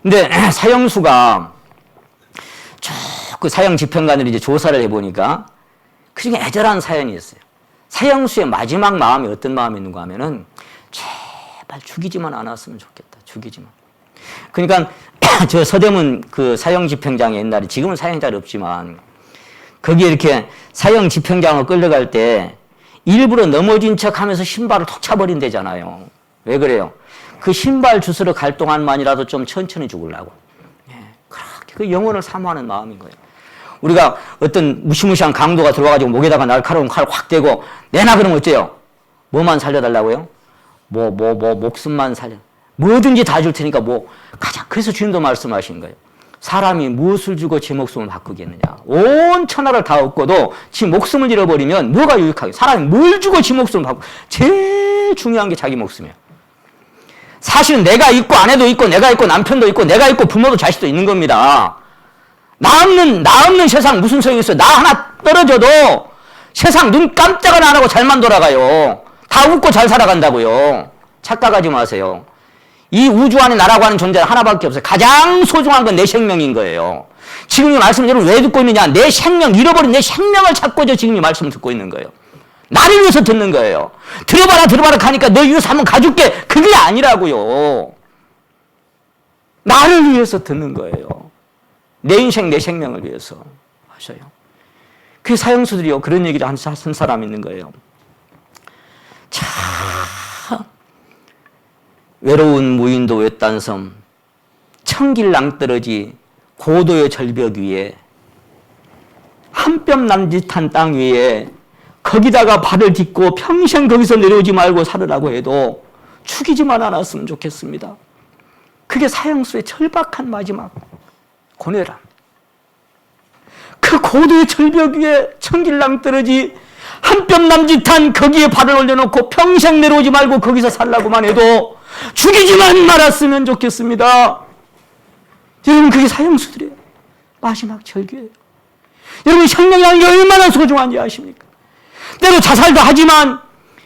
근데 사형수가 그 사형 집행관들이 이제 조사를 해보니까 그중에 애절한 사연이 있어요. 사형수의 마지막 마음이 어떤 마음이 있는가 하면은 제발 죽이지만 않았으면 좋겠다. 죽이지만. 그러니까 저 서대문 그 사형 집행장에 옛날에, 지금은 사형자리 없지만 거기에 이렇게 사형 집행장으로 끌려갈 때 일부러 넘어진 척 하면서 신발을 톡 차버린대잖아요. 왜 그래요? 그 신발 주스러 갈 동안만이라도 좀 천천히 죽으려고. 그렇게 그 영혼을 사모하는 마음인 거예요. 우리가 어떤 무시무시한 강도가 들어와가지고 목에다가 날카로운 칼 확 대고 내놔 그러면 어째요? 뭐만 살려달라고요? 목숨만 살려. 뭐든지 다 줄 테니까 가자. 그래서 주님도 말씀하신 거예요. 사람이 무엇을 주고 제 목숨을 바꾸겠느냐. 온 천하를 다 얻고도 지 목숨을 잃어버리면 뭐가 유익하게. 사람이 뭘 주고 지 목숨을 바꾸고. 제일 중요한 게 자기 목숨이에요. 사실은 내가 있고 아내도 있고 내가 있고 남편도 있고 내가 있고 부모도 자식도 있는 겁니다. 나 없는 세상 무슨 소용이 있어요. 나 하나 떨어져도 세상 눈 깜짝을 안 하고 잘만 돌아가요. 다 웃고 잘 살아간다고요. 착각하지 마세요. 이 우주 안에 나라고 하는 존재는 하나밖에 없어요. 가장 소중한 건 내 생명인 거예요. 지금 이 말씀을 여러분 왜 듣고 있느냐. 내 생명, 잃어버린 내 생명을 찾고 지금 이 말씀을 듣고 있는 거예요. 나를 위해서 듣는 거예요. 들어봐라 하니까 너 위해서 한번 가줄게. 그게 아니라고요. 나를 위해서 듣는 거예요. 내 인생, 내 생명을 위해서 하셔요. 그 사형수들이요, 그런 얘기를 한 사람 있는 거예요. 참, 외로운 무인도 외딴 섬, 천길 낭떠러지 고도의 절벽 위에, 한 뼘 남짓한 땅 위에 거기다가 발을 딛고 평생 거기서 내려오지 말고 살으라고 해도 죽이지만 않았으면 좋겠습니다. 그게 사형수의 절박한 마지막 고뇌란. 그 고도의 절벽 위에 천길랑 떨어지 한 뼘 남짓한 거기에 발을 올려놓고 평생 내려오지 말고 거기서 살라고만 해도 죽이지만 말았으면 좋겠습니다. 여러분, 그게 사형수들이에요. 마지막 절규예요. 여러분, 생명이라는 게 얼마나 소중한지 아십니까? 때로 자살도 하지만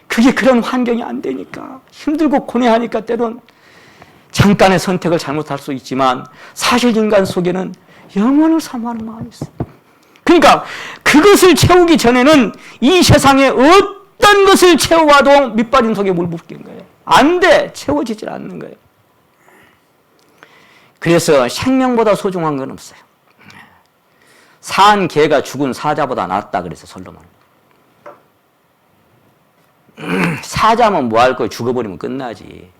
그게 그런 환경이 안 되니까 힘들고 고뇌하니까 때론 잠깐의 선택을 잘못할 수 있지만 사실 인간 속에는 영원을 사모하는 마음이 있어요. 그러니까 그것을 채우기 전에는 이 세상에 어떤 것을 채워와도 밑빠진 속에 물 붓긴 거예요. 안 돼. 채워지질 않는 거예요. 그래서 생명보다 소중한 건 없어요. 산 개가 죽은 사자보다 낫다 그래서 솔로몬. 사자면 뭐할 거예요? 죽어버리면 끝나지.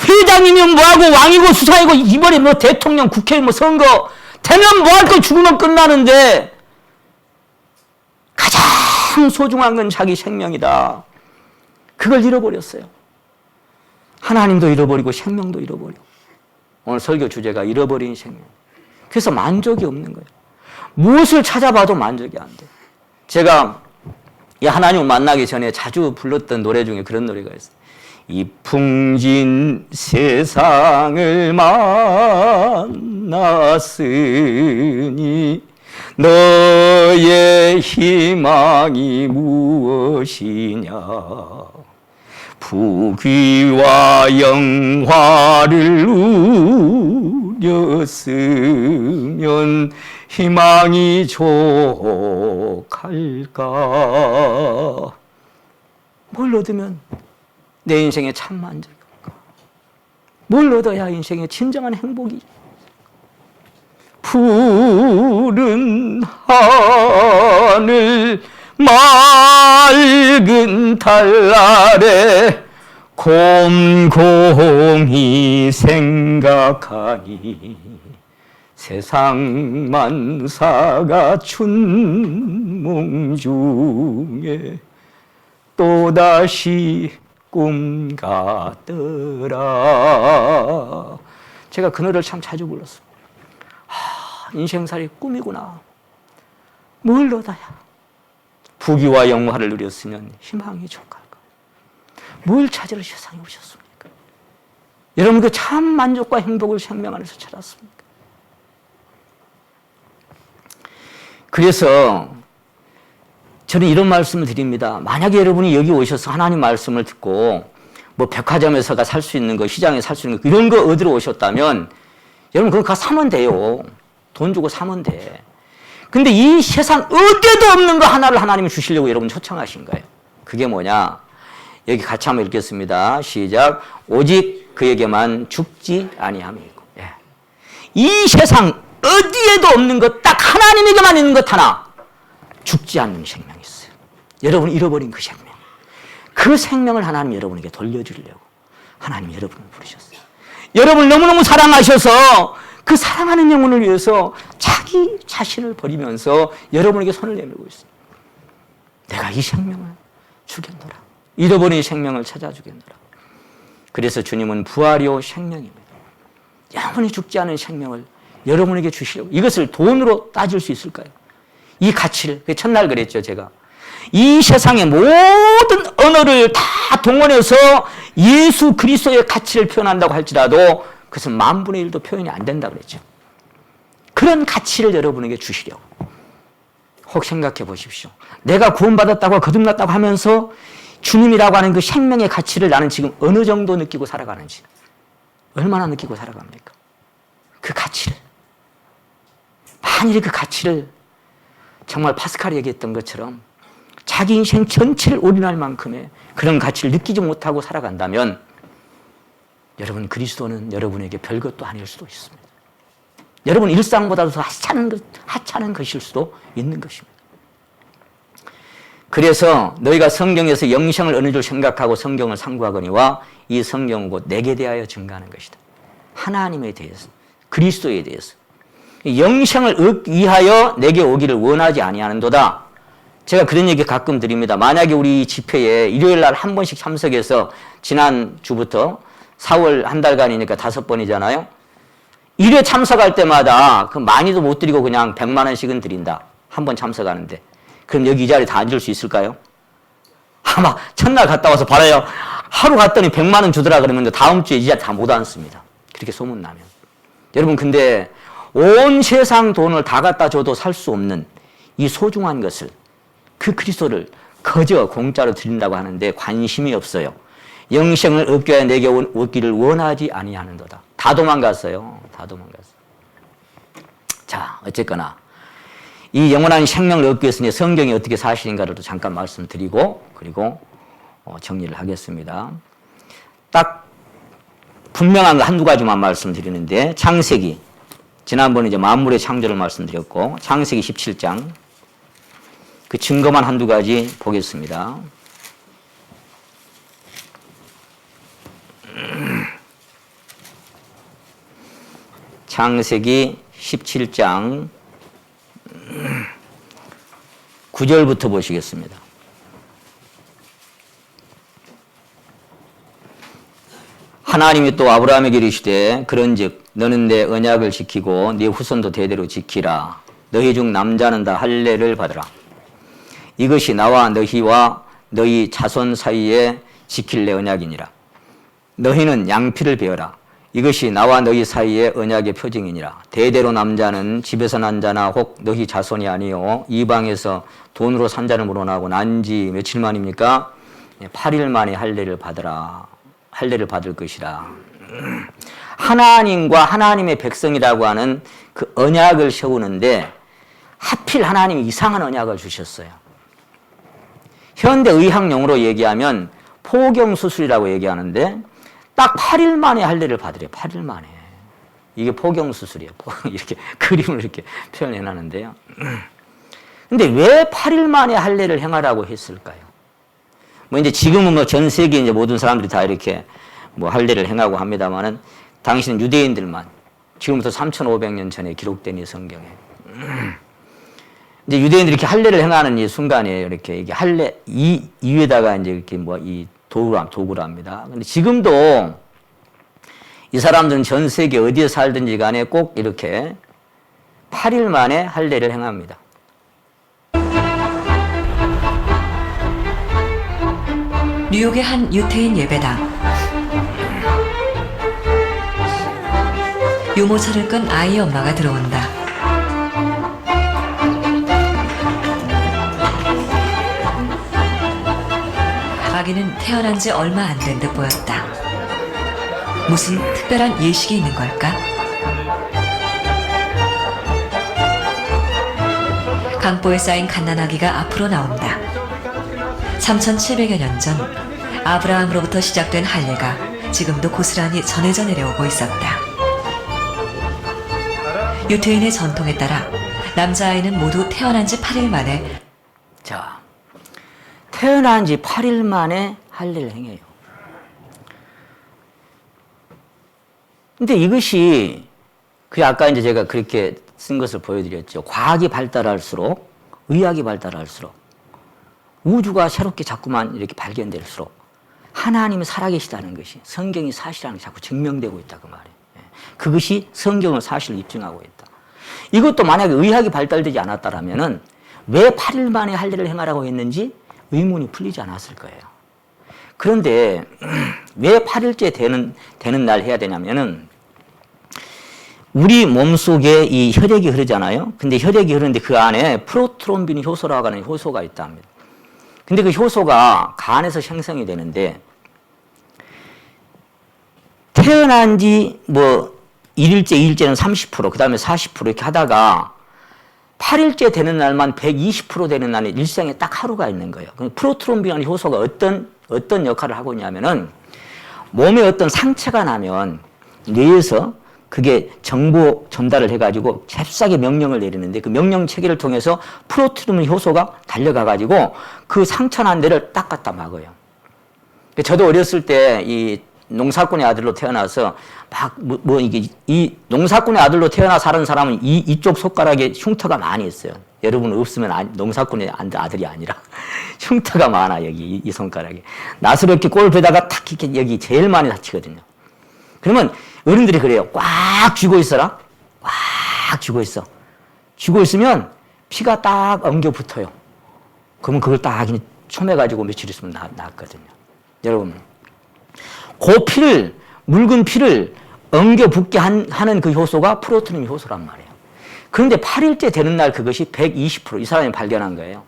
회장이면 뭐하고 왕이고 수사이고 이번에 뭐 대통령 국회의원 뭐 선거 되면 뭐할 거예요? 죽으면 끝나는데 가장 소중한 건 자기 생명이다. 그걸 잃어버렸어요. 하나님도 잃어버리고 생명도 잃어버리고. 오늘 설교 주제가 잃어버린 생명. 그래서 만족이 없는 거예요. 무엇을 찾아봐도 만족이 안 돼요. 제가 이 하나님을 만나기 전에 자주 불렀던 노래 중에 그런 노래가 있어요. 이 풍진 세상을 만났으니 너의 희망이 무엇이냐. 부귀와 영화를 누렸으면 희망이 족할까. 뭘 얻으면 내 인생에 참 만족이 올까? 뭘 얻어야 인생에 진정한 행복이? 푸른 하늘 맑은 달 아래 곰곰이 생각하니 세상 만사가 춘몽 중에 또다시 꿈 같더라. 제가 그 노래를 참 자주 불렀어요. 인생살이 꿈이구나. 뭘 얻어야 부귀와 영화를 누렸으면 희망이 족할까? 뭘 찾으러 세상에 오셨습니까? 여러분 그 참 만족과 행복을 생명 안에서 찾았습니까? 그래서 저는 이런 말씀을 드립니다. 만약에 여러분이 여기 오셔서 하나님 말씀을 듣고 뭐 백화점에서가 살 수 있는 거, 시장에 살 수 있는 거 이런 거 얻으러 오셨다면 여러분 그거 가 사면 돼요. 돈 주고 사면 돼. 근데 이 세상 어디에도 없는 거 하나를 하나님이 주시려고 여러분 초청하신 거예요. 그게 뭐냐? 여기 같이 한번 읽겠습니다. 시작. 오직 그에게만 죽지 아니함이고. 예. 이 세상 어디에도 없는 것 딱 하나님에게만 있는 것 하나. 죽지 않는 생명이 있어요. 여러분이 잃어버린 그 생명. 그 생명을 하나님 여러분에게 돌려주려고 하나님 여러분을 부르셨어요. 여러분을 너무너무 사랑하셔서 그 사랑하는 영혼을 위해서 자기 자신을 버리면서 여러분에게 손을 내밀고 있습니다. 내가 이 생명을 주겠노라. 잃어버린 생명을 찾아주겠노라. 그래서 주님은 부활이요 생명입니다. 영원히 죽지 않은 생명을 여러분에게 주시려고. 이것을 돈으로 따질 수 있을까요? 이 가치를, 첫날 그랬죠, 제가. 이 세상의 모든 언어를 다 동원해서 예수 그리스도의 가치를 표현한다고 할지라도 그것은 10,000분의 1도 표현이 안 된다고 그랬죠. 그런 가치를 여러분에게 주시려고. 혹 생각해 보십시오. 내가 구원받았다고 거듭났다고 하면서 주님이라고 하는 그 생명의 가치를 나는 지금 어느 정도 느끼고 살아가는지, 얼마나 느끼고 살아갑니까? 그 가치를. 만일에 그 가치를 정말 파스칼이 얘기했던 것처럼 자기 인생 전체를 올인할 만큼의 그런 가치를 느끼지 못하고 살아간다면 여러분 그리스도는 여러분에게 별것도 아닐 수도 있습니다. 여러분 일상보다도 더 하찮은 것일 수도 있는 것입니다. 그래서 너희가 성경에서 영생을 어느 줄 생각하고 성경을 상고하거니와 이 성경은 곧 내게 대하여 증가하는 것이다. 하나님에 대해서, 그리스도에 대해서. 영생을 위하여 내게 오기를 원하지 아니하는도다. 제가 그런 얘기 가끔 드립니다. 만약에 우리 집회에 일요일 날 한 번씩 참석해서 지난 주부터 4월 한 달간이니까 5번이잖아요. 1회 참석할 때마다 그 많이도 못 드리고 그냥 100만 원씩은 드린다. 한 번 참석하는데. 그럼 여기 이 자리에 다 앉을 수 있을까요? 아마 첫날 갔다 와서 봐라요. 하루 갔더니 100만 원 주더라 그러면 다음 주에 이 자리 다 못 앉습니다. 그렇게 소문나면. 여러분 근데 온 세상 돈을 다 갖다 줘도 살 수 없는 이 소중한 것을, 그 그리스도를 거저 공짜로 드린다고 하는데 관심이 없어요. 영생을 얻기 위하여 내게 오기를 원하지 아니하는도다. 다 도망갔어요. 다 도망갔어요. 자, 어쨌거나 이 영원한 생명을 얻기 위해서 성경이 어떻게 사실인가를 또 잠깐 말씀드리고 그리고 정리를 하겠습니다. 딱 분명한 거 한두 가지만 말씀드리는데 창세기, 지난번에 이제 만물의 창조를 말씀드렸고 창세기 17장 그 증거만 한두 가지 보겠습니다. 창세기 17장 9절부터 보시겠습니다. 하나님이 또 아브라함에게 이르시되 그런즉 너는 내 언약을 지키고 네 후손도 대대로 지키라. 너희 중 남자는 다 할례를 받으라. 이것이 나와 너희와 너희 자손 사이에 지킬 내 언약이니라. 너희는 양피를 베어라. 이것이 나와 너희 사이의 언약의 표징이니라. 대대로 남자는 집에서 난 자나 혹 너희 자손이 아니요 이방에서 돈으로 산 자를 물어나고 난 지 며칠 만입니까? 8일 만에 할례를 받으라. 할례를 받을 것이라. 하나님과 하나님의 백성이라고 하는 그 언약을 세우는데 하필 하나님이 이상한 언약을 주셨어요. 현대 의학 용어로 얘기하면 포경수술이라고 얘기하는데 딱 8일 만에 할례를 받으래요. 8일 만에. 이게 포경수술이에요. 이렇게 그림을 이렇게 표현해 놨는데요. 근데 왜 8일 만에 할례를 행하라고 했을까요? 뭐 이제 지금은 뭐 전 세계 이제 모든 사람들이 다 이렇게 뭐 할례를 행하고 합니다만은 당시는 유대인들만 지금부터 3,500년 전에 기록된 이 성경에 이제 유대인들이 이렇게 할례를 행하는 이 순간에 이렇게 이게 할례 이 위에다가 이제 이렇게 뭐 이 도구라 합니다. 근데 지금도 이 사람들은 전 세계 어디에 살든지 간에 꼭 이렇게 8일 만에 할례를 행합니다. 뉴욕의 한 유태인 예배당. 유모차를 끈 아이 엄마가 들어온다. 아기는 태어난 지 얼마 안 된 듯 보였다. 무슨 특별한 예식이 있는 걸까? 강보에 쌓인 갓난아기가 앞으로 나온다. 3700여 년 전 아브라함으로부터 시작된 할례가 지금도 고스란히 전해져 내려오고 있었다. 유태인의 전통에 따라 남자아이는 모두 태어난 지 8일 만에 자, 태어난 지 8일 만에 할례를 행해요. 근데 이것이 아까 이제 제가 그렇게 쓴 것을 보여드렸죠. 과학이 발달할수록, 의학이 발달할수록, 우주가 새롭게 자꾸만 이렇게 발견될수록 하나님이 살아계시다는 것이, 성경이 사실이라는 게 자꾸 증명되고 있다 그 말이에요. 그것이 성경을 사실로 입증하고 있다. 이것도 만약에 의학이 발달되지 않았다라면은 왜 8일 만에 할례를 행하라고 했는지 의문이 풀리지 않았을 거예요. 그런데 왜 8일째 되는 날 해야 되냐면은 우리 몸속에 이 혈액이 흐르잖아요. 근데 혈액이 흐르는데 그 안에 프로트롬빈 효소라고 하는 효소가 있다 합니다. 근데 그 효소가 간에서 생성이 되는데 태어난 지 뭐 1일째, 2일째는 30%, 그 다음에 40% 이렇게 하다가 8일째 되는 날만 120% 되는 날에 일생에 딱 하루가 있는 거예요. 프로트롬빈이라는 효소가 어떤 역할을 하고 있냐면은 몸에 어떤 상처가 나면 뇌에서 그게 정보 전달을 해가지고 잽싸게 명령을 내리는데 그 명령 체계를 통해서 프로트롬빈 효소가 달려가가지고 그 상처 난 데를 딱 갖다 막아요. 저도 어렸을 때 이 농사꾼의 아들로 태어나서 이 농사꾼의 아들로 태어나 사는 사람은 이쪽 손가락에 흉터가 많이 있어요. 여러분 없으면 농사꾼의 아들이 아니라 흉터가 많아 여기 이 손가락에. 나스럽게 골프에다가 탁 이렇게 여기 제일 많이 다치거든요. 그러면 어른들이 그래요. 꽉 쥐고 있어라. 꽉 쥐고 있어. 쥐고 있으면 피가 딱 엉겨 붙어요. 그러면 그걸 딱 초매가지고 며칠 있으면 낫거든요. 여러분, 그 피를, 묽은 피를 엉겨 붙게 하는 그 효소가 프로트린 효소란 말이에요. 그런데 8일째 되는 날 그것이 120% 이 사람이 발견한 거예요.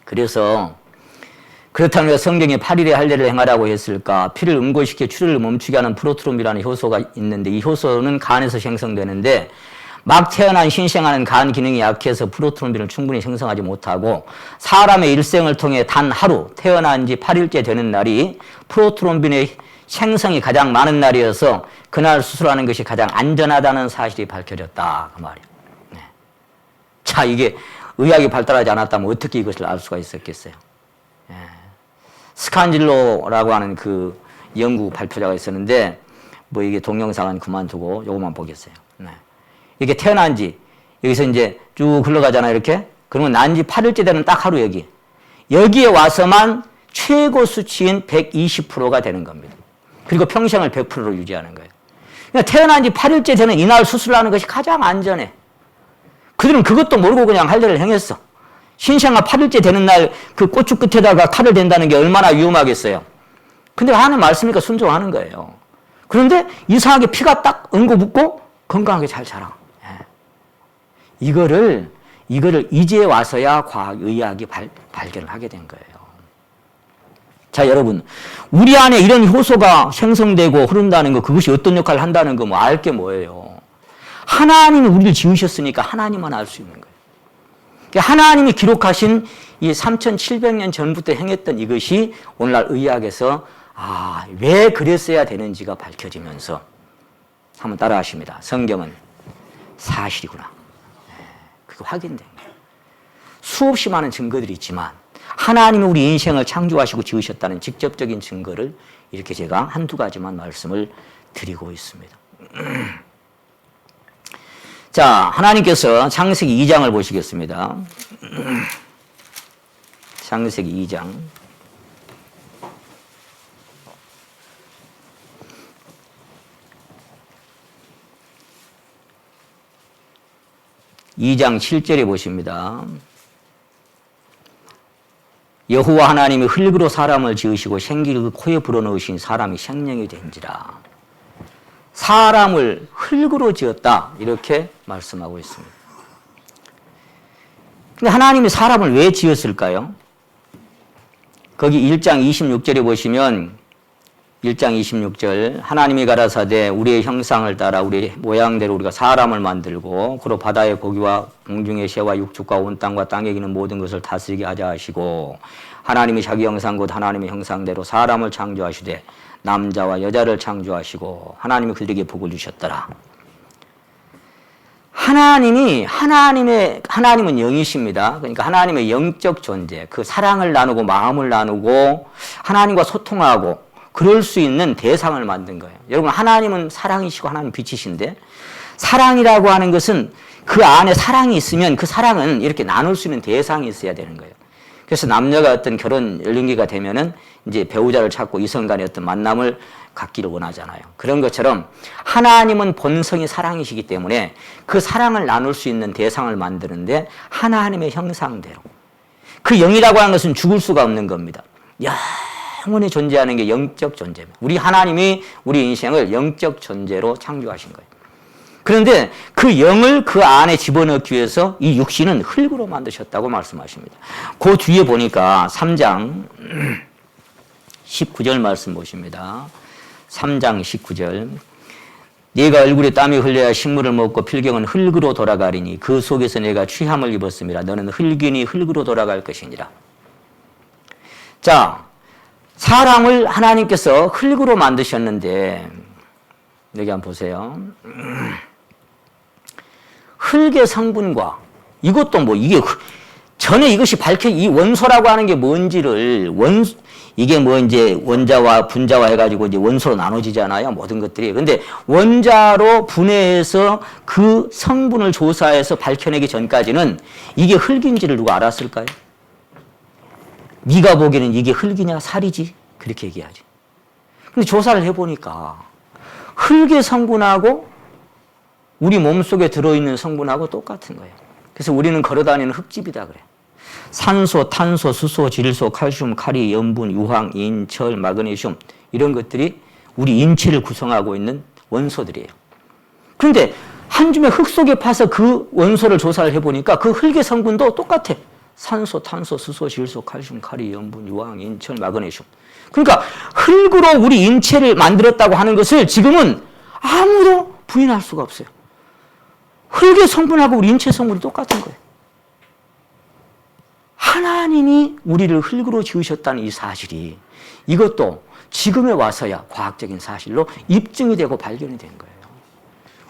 그래서 그렇다면 왜 성경에 8일에 할례를 행하라고 했을까? 피를 응고시켜 출혈을 멈추게 하는 프로트롬이라는 효소가 있는데 이 효소는 간에서 생성되는데 막 태어난 신생아는 간 기능이 약해서 프로트롬빈을 충분히 생성하지 못하고 사람의 일생을 통해 단 하루 태어난 지 8일째 되는 날이 프로트롬빈의 생성이 가장 많은 날이어서 그날 수술하는 것이 가장 안전하다는 사실이 밝혀졌다 그 말이에요. 네. 자, 이게 의학이 발달하지 않았다면 어떻게 이것을 알 수가 있었겠어요? 네. 스칸질로라고 하는 그 연구 발표자가 있었는데 뭐 이게 동영상은 그만두고 요것만 보겠어요. 네. 이게 태어난 지, 여기서 이제 쭉 흘러가잖아요, 이렇게. 그러면 난 지 8일째 되는 딱 하루 여기에 와서만 최고 수치인 120%가 되는 겁니다. 그리고 평생을 100%로 유지하는 거예요. 그러니까 태어난 지 8일째 되는 이날 수술하는 것이 가장 안전해. 그들은 그것도 모르고 그냥 할례를 행했어. 신생아 8일째 되는 날 그 고추 끝에다가 칼을 댄다는 게 얼마나 위험하겠어요. 근데 하나님 말씀이니까 순종하는 거예요. 그런데 이상하게 피가 딱 엉거붙고 건강하게 잘 자라. 이거를 이제 와서야 과학, 의학이 발견을 하게 된 거예요. 자, 여러분, 우리 안에 이런 효소가 생성되고 흐른다는 거, 그것이 어떤 역할을 한다는 거, 알 게 뭐예요? 하나님이 우리를 지으셨으니까 하나님만 알 수 있는 거예요. 하나님이 기록하신 이 3700년 전부터 행했던 이것이 오늘날 의학에서 왜 그랬어야 되는지가 밝혀지면서 한번 따라 하십니다. 성경은 사실이구나. 그게 확인된 거예요. 수없이 많은 증거들이 있지만 하나님이 우리 인생을 창조하시고 지으셨다는 직접적인 증거를 이렇게 제가 한두 가지만 말씀을 드리고 있습니다. 자, 하나님께서 창세기 2장을 보시겠습니다. 창세기 2장. 2장 7절에 보십니다. 여호와 하나님이 흙으로 사람을 지으시고 생기를 그 코에 불어넣으신 사람이 생명이 된지라. 사람을 흙으로 지었다 이렇게 말씀하고 있습니다. 근데 하나님이 사람을 왜 지었을까요? 거기 1장 26절에 보시면 1장 26절 하나님이 가라사대 우리의 형상을 따라 우리의 모양대로 우리가 사람을 만들고 그로 바다의 고기와 공중의 새와 육축과 온 땅과 땅에 기는 모든 것을 다스리게 하자 하시고 하나님이 자기 형상 곧 하나님의 형상대로 사람을 창조하시되 남자와 여자를 창조하시고 하나님이 그들에게 복을 주셨더라. 하나님은 영이십니다. 그러니까 하나님의 영적 존재, 그 사랑을 나누고 마음을 나누고 하나님과 소통하고 그럴 수 있는 대상을 만든 거예요. 여러분, 하나님은 사랑이시고 하나님 빛이신데 사랑이라고 하는 것은 그 안에 사랑이 있으면 그 사랑은 이렇게 나눌 수 있는 대상이 있어야 되는 거예요. 그래서 남녀가 어떤 결혼 연령기가 되면은 이제 배우자를 찾고 이성 간의 어떤 만남을 갖기를 원하잖아요. 그런 것처럼 하나님은 본성이 사랑이시기 때문에 그 사랑을 나눌 수 있는 대상을 만드는데 하나님의 형상대로. 그 영이라고 하는 것은 죽을 수가 없는 겁니다. 영원히 존재하는 게 영적 존재입니다. 우리 하나님이 우리 인생을 영적 존재로 창조하신 거예요. 그런데 그 영을 그 안에 집어넣기 위해서 이 육신은 흙으로 만드셨다고 말씀하십니다. 그 뒤에 보니까 3장 19절 말씀 보십니다. 3장 19절 네가 얼굴에 땀이 흘려야 식물을 먹고 필경은 흙으로 돌아가리니 그 속에서 내가 취함을 입었음이라 너는 흙이니 흙으로 돌아갈 것이니라. 자, 사람을 하나님께서 흙으로 만드셨는데 여기 한번 보세요. 흙의 성분과 이것도 뭐 이게 전에 이것이 이 원소라고 하는 게 뭔지를 이게 뭐 이제 원자와 분자와 해가지고 이제 원소로 나눠지잖아요. 모든 것들이. 근데 원자로 분해해서 그 성분을 조사해서 밝혀내기 전까지는 이게 흙인지를 누가 알았을까요? 네가 보기에는 이게 흙이냐 살이지? 그렇게 얘기하지. 근데 조사를 해보니까 흙의 성분하고 우리 몸속에 들어있는 성분하고 똑같은 거예요. 그래서 우리는 걸어다니는 흙집이다 그래. 산소, 탄소, 수소, 질소, 칼슘, 카리, 염분, 유황, 인, 철, 마그네슘 이런 것들이 우리 인체를 구성하고 있는 원소들이에요. 그런데 한 줌의 흙 속에 파서 그 원소를 조사를 해보니까 그 흙의 성분도 똑같아. 산소, 탄소, 수소, 질소, 칼슘, 카리, 염분, 유황, 인, 철, 마그네슘. 그러니까 흙으로 우리 인체를 만들었다고 하는 것을 지금은 아무도 부인할 수가 없어요. 흙의 성분하고 우리 인체 성분이 똑같은 거예요. 하나님이 우리를 흙으로 지으셨다는 이 사실이 이것도 지금에 와서야 과학적인 사실로 입증이 되고 발견이 된 거예요.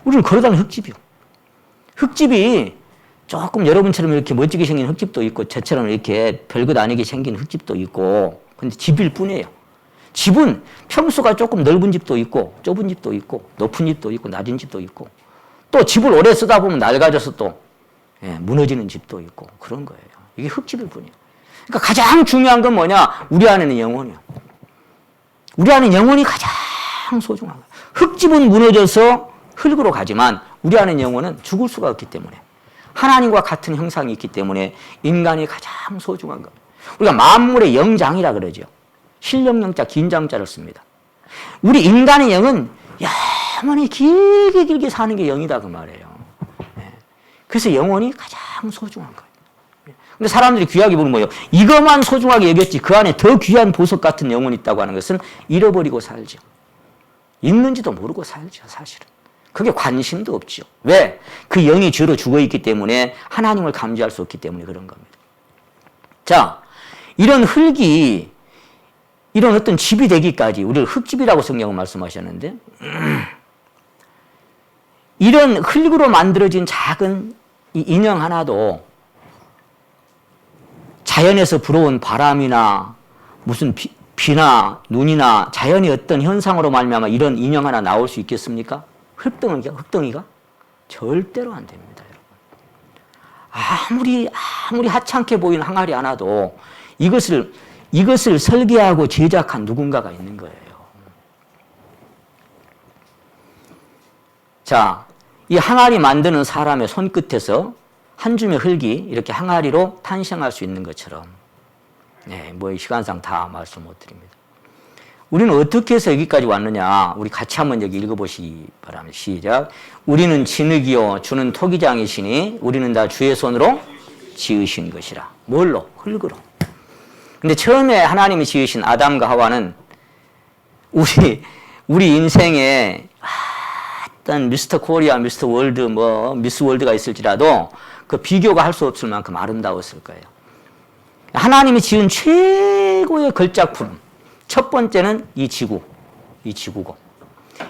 우리는 걸어다니는 흙집이요. 흙집이 조금 여러분처럼 이렇게 멋지게 생긴 흙집도 있고 저처럼 이렇게 별것 아니게 생긴 흙집도 있고 근데 집일 뿐이에요. 집은 평수가 조금 넓은 집도 있고 좁은 집도 있고 높은 집도 있고 낮은 집도 있고 또 집을 오래 쓰다 보면 낡아져서 또 무너지는 집도 있고 그런 거예요. 이게 흙집일 뿐이에요. 그러니까 가장 중요한 건 뭐냐? 우리 안에는 영혼이요. 우리 안에 영혼이 가장 소중한 거예요. 흙집은 무너져서 흙으로 가지만 우리 안에 영혼은 죽을 수가 없기 때문에 하나님과 같은 형상이 있기 때문에 인간이 가장 소중한 겁니다. 우리가 만물의 영장이라 그러죠. 신령영자, 긴장자를 씁니다. 우리 인간의 영은 영원히 길게 사는 게 영이다 그 말이에요. 그래서 영혼이 가장 소중한 거예요. 근데 사람들이 귀하게 보는 뭐예요? 이것만 소중하게 여겼지 그 안에 더 귀한 보석 같은 영혼이 있다고 하는 것은 잃어버리고 살죠. 있는지도 모르고 살죠, 사실은. 그게 관심도 없죠. 왜? 그 영이 죄로 죽어있기 때문에 하나님을 감지할 수 없기 때문에 그런 겁니다. 자, 이런 흙이 이런 어떤 집이 되기까지 우리를 흙집이라고 성경은 말씀하셨는데 이런 흙으로 만들어진 작은 이 인형 하나도 자연에서 불어온 바람이나 무슨 비나 눈이나 자연의 어떤 현상으로 말미암아 이런 인형 하나 나올 수 있겠습니까? 흙덩이가? 절대로 안 됩니다, 여러분. 아무리 하찮게 보이는 항아리 하나도 이것을 설계하고 제작한 누군가가 있는 거예요. 자, 이 항아리 만드는 사람의 손끝에서 한 줌의 흙이 이렇게 항아리로 탄생할 수 있는 것처럼 네, 뭐 시간상 다 말씀 못 드립니다. 우리는 어떻게 해서 여기까지 왔느냐? 우리 같이 한번 여기 읽어보시기 바랍니다. 시작. 우리는 진흙이요 주는 토기장이시니 우리는 다 주의 손으로 지으신 것이라. 뭘로? 흙으로. 근데 처음에 하나님이 지으신 아담과 하와는 우리 인생에 어떤 미스터 코리아, 미스터 월드, 미스 월드가 있을지라도 그 비교가 할 수 없을 만큼 아름다웠을 거예요. 하나님이 지은 최고의 걸작품. 첫 번째는 이 지구고.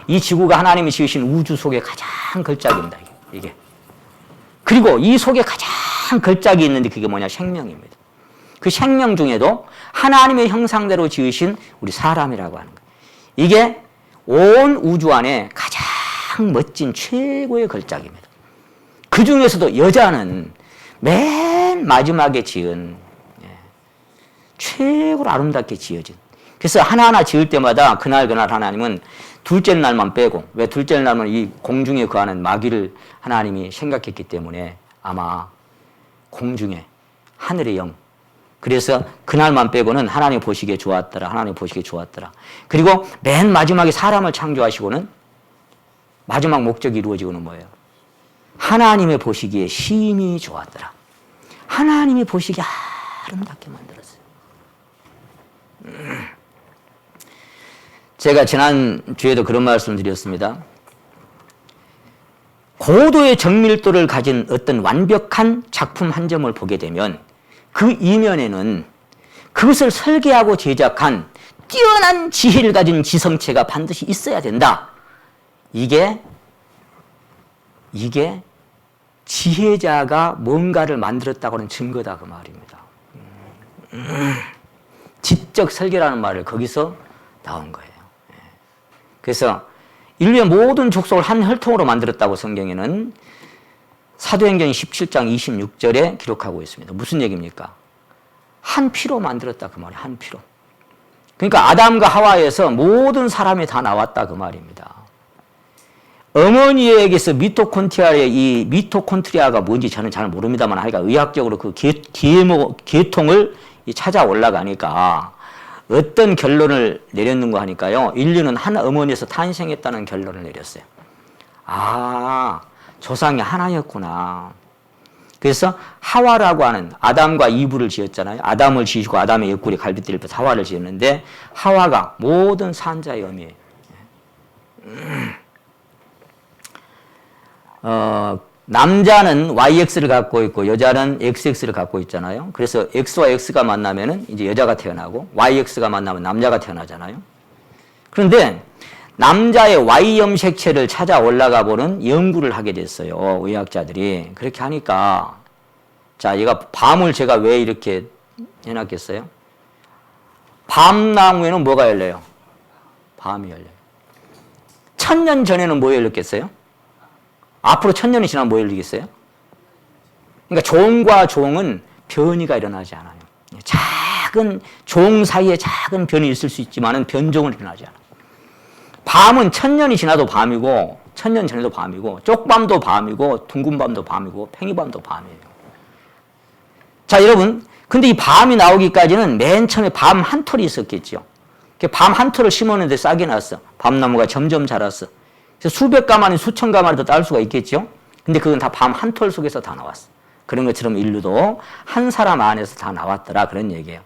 이 지구가 하나님이 지으신 우주 속의 가장 걸작입니다. 이게. 그리고 이 속에 가장 걸작이 있는데 그게 뭐냐? 생명입니다. 그 생명 중에도 하나님의 형상대로 지으신 우리 사람이라고 하는 거예요. 이게 온 우주 안에 가장 멋진 최고의 걸작입니다. 그 중에서도 여자는 맨 마지막에 지은 최고로 아름답게 지어진. 그래서 하나하나 지을 때마다 그날 하나님은 둘째 날만 빼고, 왜 둘째 날은 이 공중에 거하는 마귀를 하나님이 생각했기 때문에 아마 공중에 하늘의 영, 그래서 그날만 빼고는 하나님 보시기에 좋았더라. 하나님 보시기에 좋았더라. 그리고 맨 마지막에 사람을 창조하시고는 마지막 목적이 이루어지고는 뭐예요? 하나님의 보시기에 심히 좋았더라. 하나님이 보시기에 아름답게 만들었어요. 제가 지난주에도 그런 말씀을 드렸습니다. 고도의 정밀도를 가진 어떤 완벽한 작품 한 점을 보게 되면 그 이면에는 그것을 설계하고 제작한 뛰어난 지혜를 가진 지성체가 반드시 있어야 된다. 이게 지혜자가 뭔가를 만들었다고 하는 증거다 그 말입니다. 지적 설계라는 말을 거기서 나온 거예요. 그래서 인류의 모든 족속을 한 혈통으로 만들었다고 성경에는 사도행전 17장 26절에 기록하고 있습니다. 무슨 얘기입니까? 한 피로 만들었다 그 말이에요. 한 피로. 그러니까 아담과 하와에서 모든 사람이 다 나왔다 그 말입니다. 어머니에게서 미토콘트리아의 이 미토콘트리아가 뭔지 저는 잘 모릅니다만 하여간 의학적으로 그 계통을 찾아 올라가니까 어떤 결론을 내렸는가 하니까요. 인류는 한 어머니에서 탄생했다는 결론을 내렸어요. 아, 조상이 하나였구나. 그래서 하와라고 하는 아담과 이브를 지었잖아요. 아담을 지으시고 아담의 옆구리 갈빗대를 빼서 하와를 지었는데 하와가 모든 산자의 어미예요. 남자는 YX를 갖고 있고 여자는 XX를 갖고 있잖아요. 그래서 X와 X가 만나면은 이제 여자가 태어나고 YX가 만나면 남자가 태어나잖아요. 그런데 남자의 Y 염색체를 찾아 올라가 보는 연구를 하게 됐어요. 의학자들이. 그렇게 하니까 자, 얘가 밤을 제가 왜 이렇게 해놨겠어요? 밤나무에는 뭐가 열려요? 밤이 열려요. 1000년 전에는 뭐 열렸겠어요? 앞으로 1000년이 지나면 뭐 열리겠어요? 그러니까 종과 종은 변이가 일어나지 않아요. 작은 종 사이에 작은 변이 있을 수 있지만은 변종은 일어나지 않아요. 밤은 1000년이 지나도 밤이고 1000년 전에도 밤이고 쪽밤도 밤이고 둥근밤도 밤이고 팽이밤도 밤이에요. 자, 여러분, 근데 이 밤이 나오기까지는 맨 처음에 밤 한 톨이 있었겠죠. 밤 한 톨을 심었는데 싹이 났어. 밤나무가 점점 자랐어. 그래서 수백 가마니 수천 가마니 더 딸 수가 있겠죠. 근데 그건 다 밤 한 톨 속에서 다 나왔어. 그런 것처럼 인류도 한 사람 안에서 다 나왔더라 그런 얘기예요.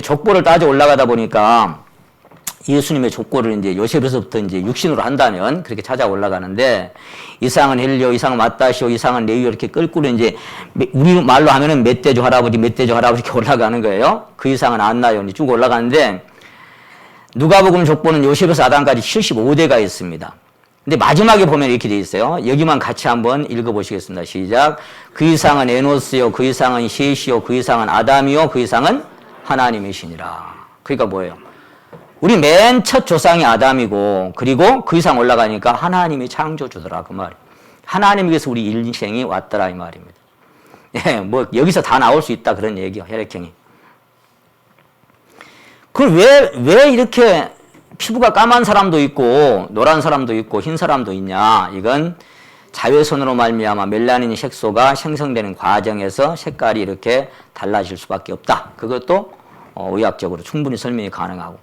족보를 따져 올라가다 보니까 예수님의 족보를 이제 요셉에서부터 이제 육신으로 한다면 그렇게 찾아 올라가는데 이상은 헬리오, 이상은 마따시오, 이상은 레위오 이렇게 끌꾸로 이제 우리 말로 하면은 멧돼지 할아버지 이렇게 올라가는 거예요. 그 이상은 안 나요. 이제 쭉 올라가는데 누가복음 족보는 요셉에서 아담까지 75대가 있습니다. 근데 마지막에 보면 이렇게 돼 있어요. 여기만 같이 한번 읽어보시겠습니다. 시작. 그 이상은 에노스요, 그 이상은 셋이요, 그 이상은 아담이요, 그 이상은 하나님이시니라. 그러니까 뭐예요? 우리 맨 첫 조상이 아담이고 그리고 그 이상 올라가니까 하나님이 창조주더라 그 말. 하나님께서 우리 인생이 왔더라 이 말입니다. 예, 뭐 여기서 다 나올 수 있다 그런 얘기요. 혈액형이. 그럼 왜 이렇게 피부가 까만 사람도 있고 노란 사람도 있고 흰 사람도 있냐? 이건 자외선으로 말미암아 멜라닌 색소가 생성되는 과정에서 색깔이 이렇게 달라질 수밖에 없다. 그것도 의학적으로 충분히 설명이 가능하고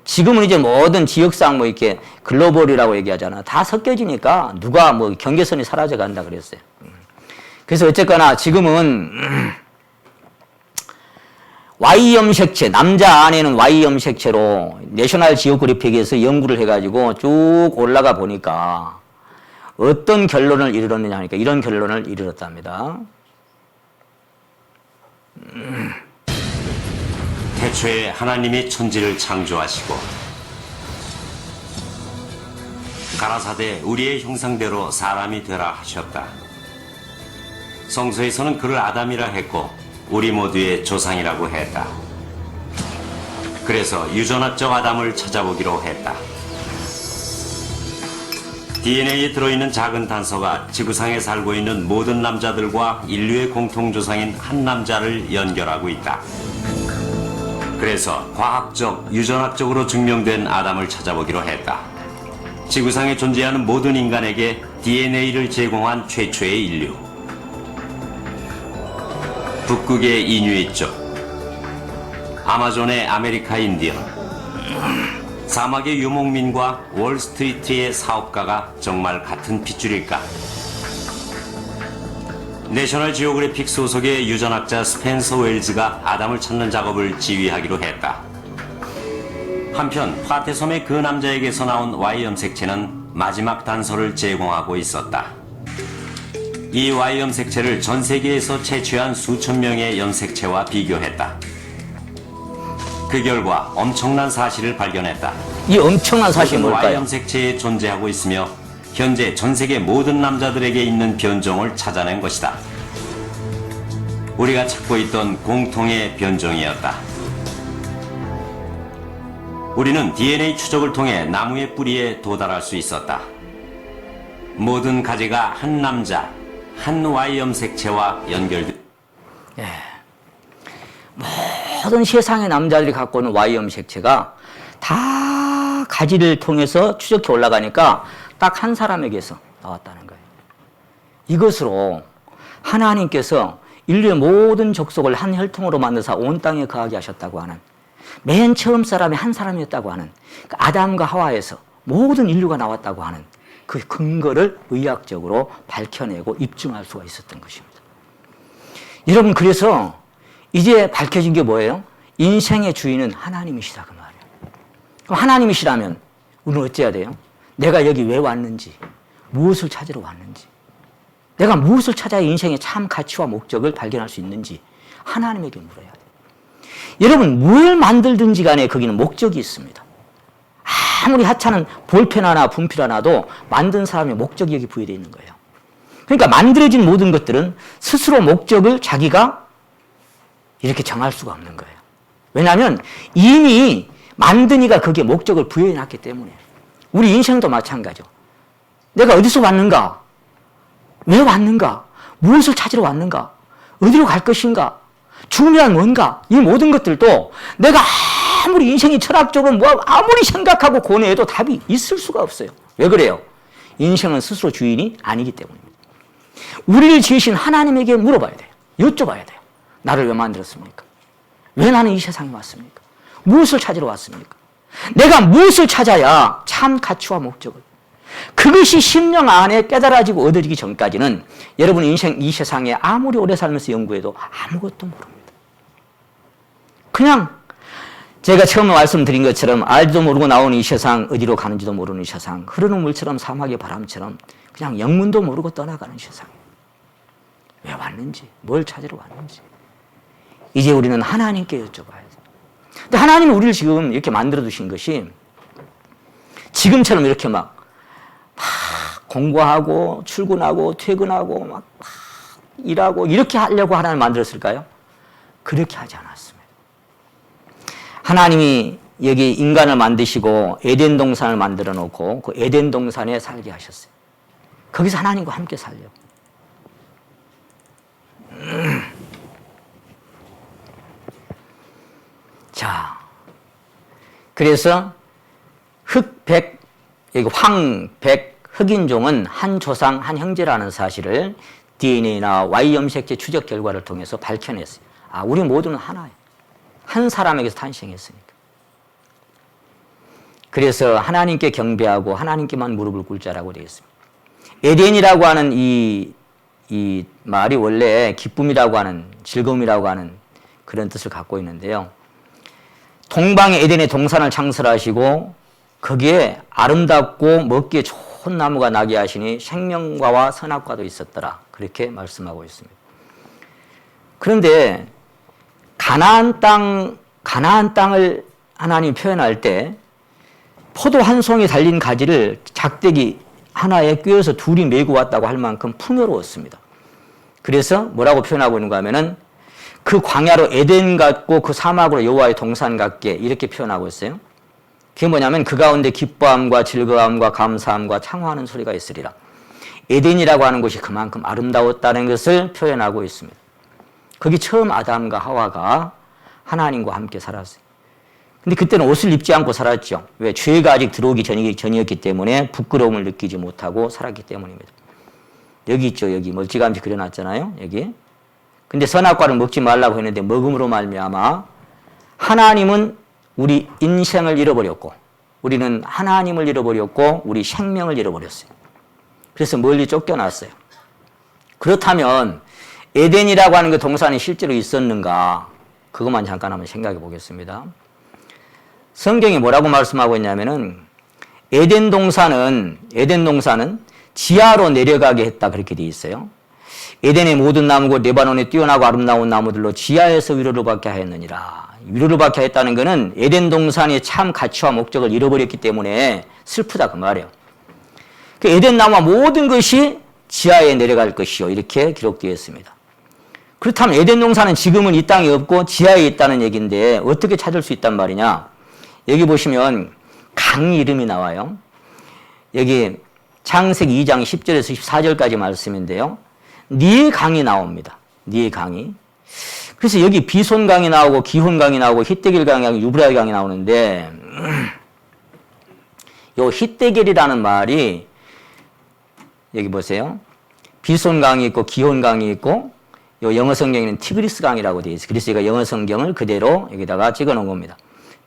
지금은 이제 모든 지역상 뭐 이렇게 글로벌이라고 얘기하잖아. 다 섞여지니까 누가 뭐 경계선이 사라져 간다 그랬어요. 그래서 어쨌거나 지금은 Y 염색체, 남자 안에는 Y 염색체로 내셔널 지오그래픽에서 연구를 해가지고 쭉 올라가 보니까 어떤 결론을 이르렀느냐 하니까 이런 결론을 이르렀답니다. 태초에 하나님이 천지를 창조하시고 가라사대 우리의 형상대로 사람이 되라 하셨다. 성서에서는 그를 아담이라 했고 우리 모두의 조상이라고 했다. 그래서 유전학적 아담을 찾아보기로 했다. DNA에 들어있는 작은 단서가 지구상에 살고 있는 모든 남자들과 인류의 공통조상인 한 남자를 연결하고 있다. 그래서 과학적, 유전학적으로 증명된 아담을 찾아보기로 했다. 지구상에 존재하는 모든 인간에게 DNA를 제공한 최초의 인류. 북극의 이뉴이족, 아마존의 아메리카 인디언, 사막의 유목민과 월스트리트의 사업가가 정말 같은 핏줄일까? 내셔널 지오그래픽 소속의 유전학자 스펜서 웰즈가 아담을 찾는 작업을 지휘하기로 했다. 한편 파테섬의 그 남자에게서 나온 Y 염색체는 마지막 단서를 제공하고 있었다. 이 Y 염색체를 전 세계에서 채취한 수천 명의 염색체와 비교했다. 그 결과 엄청난 사실을 발견했다. 이 엄청난 사실이 Y 뭘까요? 염색체에 존재하고 있으며 현재 전 세계 모든 남자들에게 있는 변종을 찾아낸 것이다. 우리가 찾고 있던 공통의 변종이었다. 우리는 DNA 추적을 통해 나무의 뿌리에 도달할 수 있었다. 모든 가지가 한 남자, 한 Y 염색체와 연결돼. 모든 세상의 남자들이 갖고 있는 Y 염색체가 다 가지를 통해서 추적해 올라가니까 딱 한 사람에게서 나왔다는 거예요. 이것으로 하나님께서 인류의 모든 족속을 한 혈통으로 만드사 온 땅에 거하게 하셨다고 하는 맨 처음 사람이 한 사람이었다고 하는 그 아담과 하와에서 모든 인류가 나왔다고 하는 그 근거를 의학적으로 밝혀내고 입증할 수가 있었던 것입니다. 여러분, 그래서 이제 밝혀진 게 뭐예요? 인생의 주인은 하나님이시다 그 말이에요. 그럼 하나님이시라면 우리는 어째야 돼요? 내가 여기 왜 왔는지, 무엇을 찾으러 왔는지, 내가 무엇을 찾아야 인생의 참 가치와 목적을 발견할 수 있는지 하나님에게 물어야 돼요. 여러분, 뭘 만들든지 간에 거기는 목적이 있습니다. 아무리 하찮은 볼펜 하나, 분필 하나도 만든 사람의 목적이 여기 부여되어 있는 거예요. 그러니까 만들어진 모든 것들은 스스로 목적을 자기가 이렇게 정할 수가 없는 거예요. 왜냐하면 이미 만든 이가 거기에 목적을 부여해 놨기 때문에. 우리 인생도 마찬가지죠. 내가 어디서 왔는가? 왜 왔는가? 무엇을 찾으러 왔는가? 어디로 갈 것인가? 죽으면 뭔가? 이 모든 것들도 내가 아무리 인생이 철학적으로 뭐 아무리 생각하고 고뇌해도 답이 있을 수가 없어요. 왜 그래요? 인생은 스스로 주인이 아니기 때문입니다. 우리를 지으신 하나님에게 물어봐야 돼요. 여쭤봐야 돼요. 나를 왜 만들었습니까? 왜 나는 이 세상에 왔습니까? 무엇을 찾으러 왔습니까? 내가 무엇을 찾아야 참 가치와 목적을, 그것이 심령 안에 깨달아지고 얻어지기 전까지는 여러분 인생 이 세상에 아무리 오래 살면서 연구해도 아무것도 모릅니다. 그냥 제가 처음에 말씀드린 것처럼 알지도 모르고 나온 이 세상, 어디로 가는지도 모르는 이 세상, 흐르는 물처럼 사막의 바람처럼 그냥 영문도 모르고 떠나가는 세상이에요. 왜 왔는지, 뭘 찾으러 왔는지 이제 우리는 하나님께 여쭤봐야 돼요. 근데 하나님이 우리를 지금 이렇게 만들어 두신 것이 지금처럼 이렇게 막 공부하고 출근하고 퇴근하고 막 일하고 이렇게 하려고 하나님 만들었을까요? 그렇게 하지 않았습니다. 하나님이 여기 인간을 만드시고 에덴 동산을 만들어 놓고 그 에덴 동산에 살게 하셨어요. 거기서 하나님과 함께 살려고. 자, 그래서 흑, 백, 여기 황, 백, 흑인종은 한 조상, 한 형제라는 사실을 DNA나 Y 염색체 추적 결과를 통해서 밝혀냈어요. 아, 우리 모두는 하나예요. 한 사람에게서 탄생했으니까. 그래서 하나님께 경배하고 하나님께만 무릎을 꿇 자라고 되어 있습니다. 에덴이라고 하는 이 말이 원래 기쁨이라고 하는, 즐거움이라고 하는 그런 뜻을 갖고 있는데요. 동방의 에덴의 동산을 창설하시고 거기에 아름답고 먹기에 좋은 나무가 나게 하시니 생명과와 선악과도 있었더라. 그렇게 말씀하고 있습니다. 그런데 가나안 땅을 하나님이 표현할 때 포도 한 송이 달린 가지를 작대기 하나에 꿰어서 둘이 메고 왔다고 할 만큼 풍요로웠습니다. 그래서 뭐라고 표현하고 있는가 하면은 그 광야로 에덴 같고 그 사막으로 여호와의 동산 같게 이렇게 표현하고 있어요. 그게 뭐냐면 그 가운데 기뻐함과 즐거움과 감사함과 창화하는 소리가 있으리라. 에덴이라고 하는 곳이 그만큼 아름다웠다는 것을 표현하고 있습니다. 거기 처음 아담과 하와가 하나님과 함께 살았어요. 근데 그때는 옷을 입지 않고 살았죠. 왜? 죄가 아직 들어오기 전이었기 때문에 부끄러움을 느끼지 못하고 살았기 때문입니다. 여기 있죠. 여기 멀찌감치 그려놨잖아요. 여기. 근데 선악과를 먹지 말라고 했는데 먹음으로 말미암아 하나님은 우리 인생을 잃어버렸고 우리는 하나님을 잃어버렸고 우리 생명을 잃어버렸어요. 그래서 멀리 쫓겨났어요. 그렇다면 에덴이라고 하는 그 동산이 실제로 있었는가? 그것만 잠깐 한번 생각해 보겠습니다. 성경이 뭐라고 말씀하고 있냐면은 에덴 동산은 지하로 내려가게 했다 그렇게 돼 있어요. 에덴의 모든 나무고 레바논의 뛰어나고 아름다운 나무들로 지하에서 위로를 받게 하였느니라. 위로를 받게 했다는 것은 에덴 동산의 참 가치와 목적을 잃어버렸기 때문에 슬프다 그 말이에요. 그 에덴 나무와 모든 것이 지하에 내려갈 것이요 이렇게 기록되어 있습니다. 그렇다면 에덴 동산은 지금은 이 땅에 없고 지하에 있다는 얘기인데 어떻게 찾을 수 있단 말이냐? 여기 보시면 강 이름이 나와요. 여기 창세기 2장 10절에서 14절까지 말씀인데요. 네 강이 나옵니다. 네 강이. 그래서 여기 비손강이 나오고 기혼강이 나오고 히데겔강이 나오고 유브라일강이 나오는데 요 히데겔이라는 말이 여기 보세요. 비손강이 있고 기혼강이 있고 요 영어 성경에는 티그리스강이라고 되어 있어요. 그래서 제가 영어 성경을 그대로 여기다가 찍어 놓은 겁니다.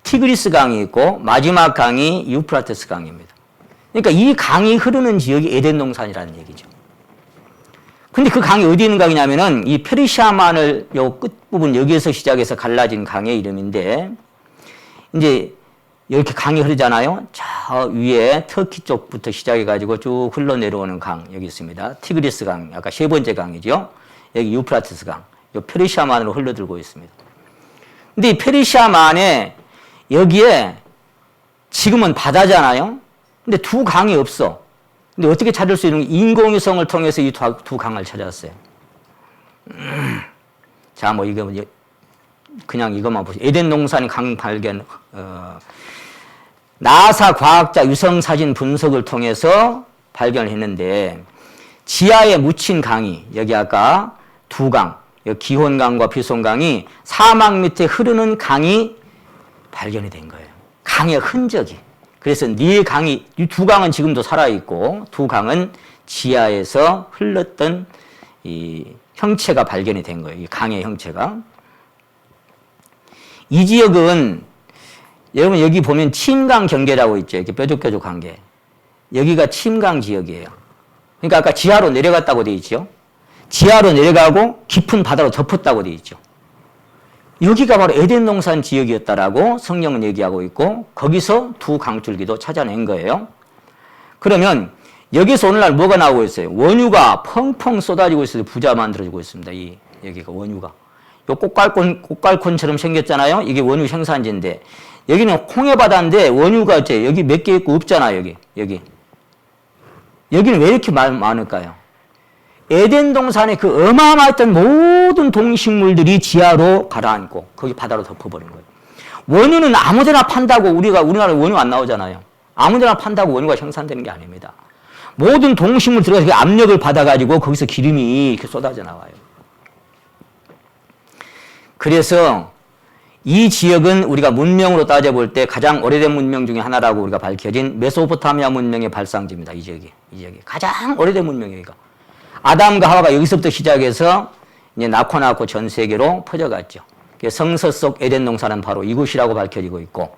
티그리스강이 있고 마지막 강이 유프라테스 강입니다. 그러니까 이 강이 흐르는 지역이 에덴 동산이라는 얘기죠. 근데 그 강이 어디 있는 강이냐면은 이 페르시아만을 요 끝부분 여기에서 시작해서 갈라진 강의 이름인데 이제 이렇게 강이 흐르잖아요. 저 위에 터키 쪽부터 시작해가지고 쭉 흘러내려오는 강 여기 있습니다. 티그리스 강, 아까 세 번째 강이죠. 여기 유프라테스 강, 요 페르시아만으로 흘러들고 있습니다. 근데 이 페르시아만에 여기에 지금은 바다잖아요. 근데 두 강이 없어. 근데 어떻게 찾을 수 있는 인공위성을 통해서 이 두 강을 찾았어요. 자, 뭐 이거 그냥 이것만 보세요. 에덴 동산 강 발견. 나사 과학자 위성 사진 분석을 통해서 발견을 했는데 지하에 묻힌 강이 여기 아까 두 강, 여기 기혼강과 비손강이 사막 밑에 흐르는 강이 발견이 된 거예요. 강의 흔적이. 그래서 네 강이, 이 두 강은 지금도 살아있고 두 강은 지하에서 흘렀던 이 형체가 발견이 된 거예요. 이 강의 형체가. 이 지역은 여러분 여기 보면 침강 경계라고 있죠. 이렇게 뾰족뾰족한 게. 여기가 침강 지역이에요. 그러니까 아까 지하로 내려갔다고 돼 있죠. 지하로 내려가고 깊은 바다로 덮었다고 돼 있죠. 여기가 바로 에덴 동산 지역이었다라고 성경은 얘기하고 있고 거기서 두 강줄기도 찾아낸 거예요. 그러면 여기서 오늘날 뭐가 나오고 있어요? 원유가 펑펑 쏟아지고 있어서 부자 만들어지고 있습니다. 여기가 원유가. 요 꽃갈콘처럼 생겼잖아요. 이게 원유 생산지인데 여기는 홍해바다인데 원유가 이제 여기 몇 개 있고 없잖아요. 여기는 왜 이렇게 많을까요? 에덴 동산에 그 어마어마했던 모든 동식물들이 지하로 가라앉고 거기 바다로 덮어버린 거예요. 원유는 아무데나 판다고 우리나라에 원유 안 나오잖아요. 아무데나 판다고 원유가 생산되는 게 아닙니다. 모든 동식물 들어가서 그 압력을 받아가지고 거기서 기름이 이렇게 쏟아져 나와요. 그래서 이 지역은 우리가 문명으로 따져볼 때 가장 오래된 문명 중에 하나라고 우리가 밝혀진 메소포타미아 문명의 발상지입니다. 이 지역이 가장 오래된 문명이에요. 아담과 하와가 여기서부터 시작해서 이제 낳고 전 세계로 퍼져갔죠. 성서 속 에덴 동산은 바로 이곳이라고 밝혀지고 있고,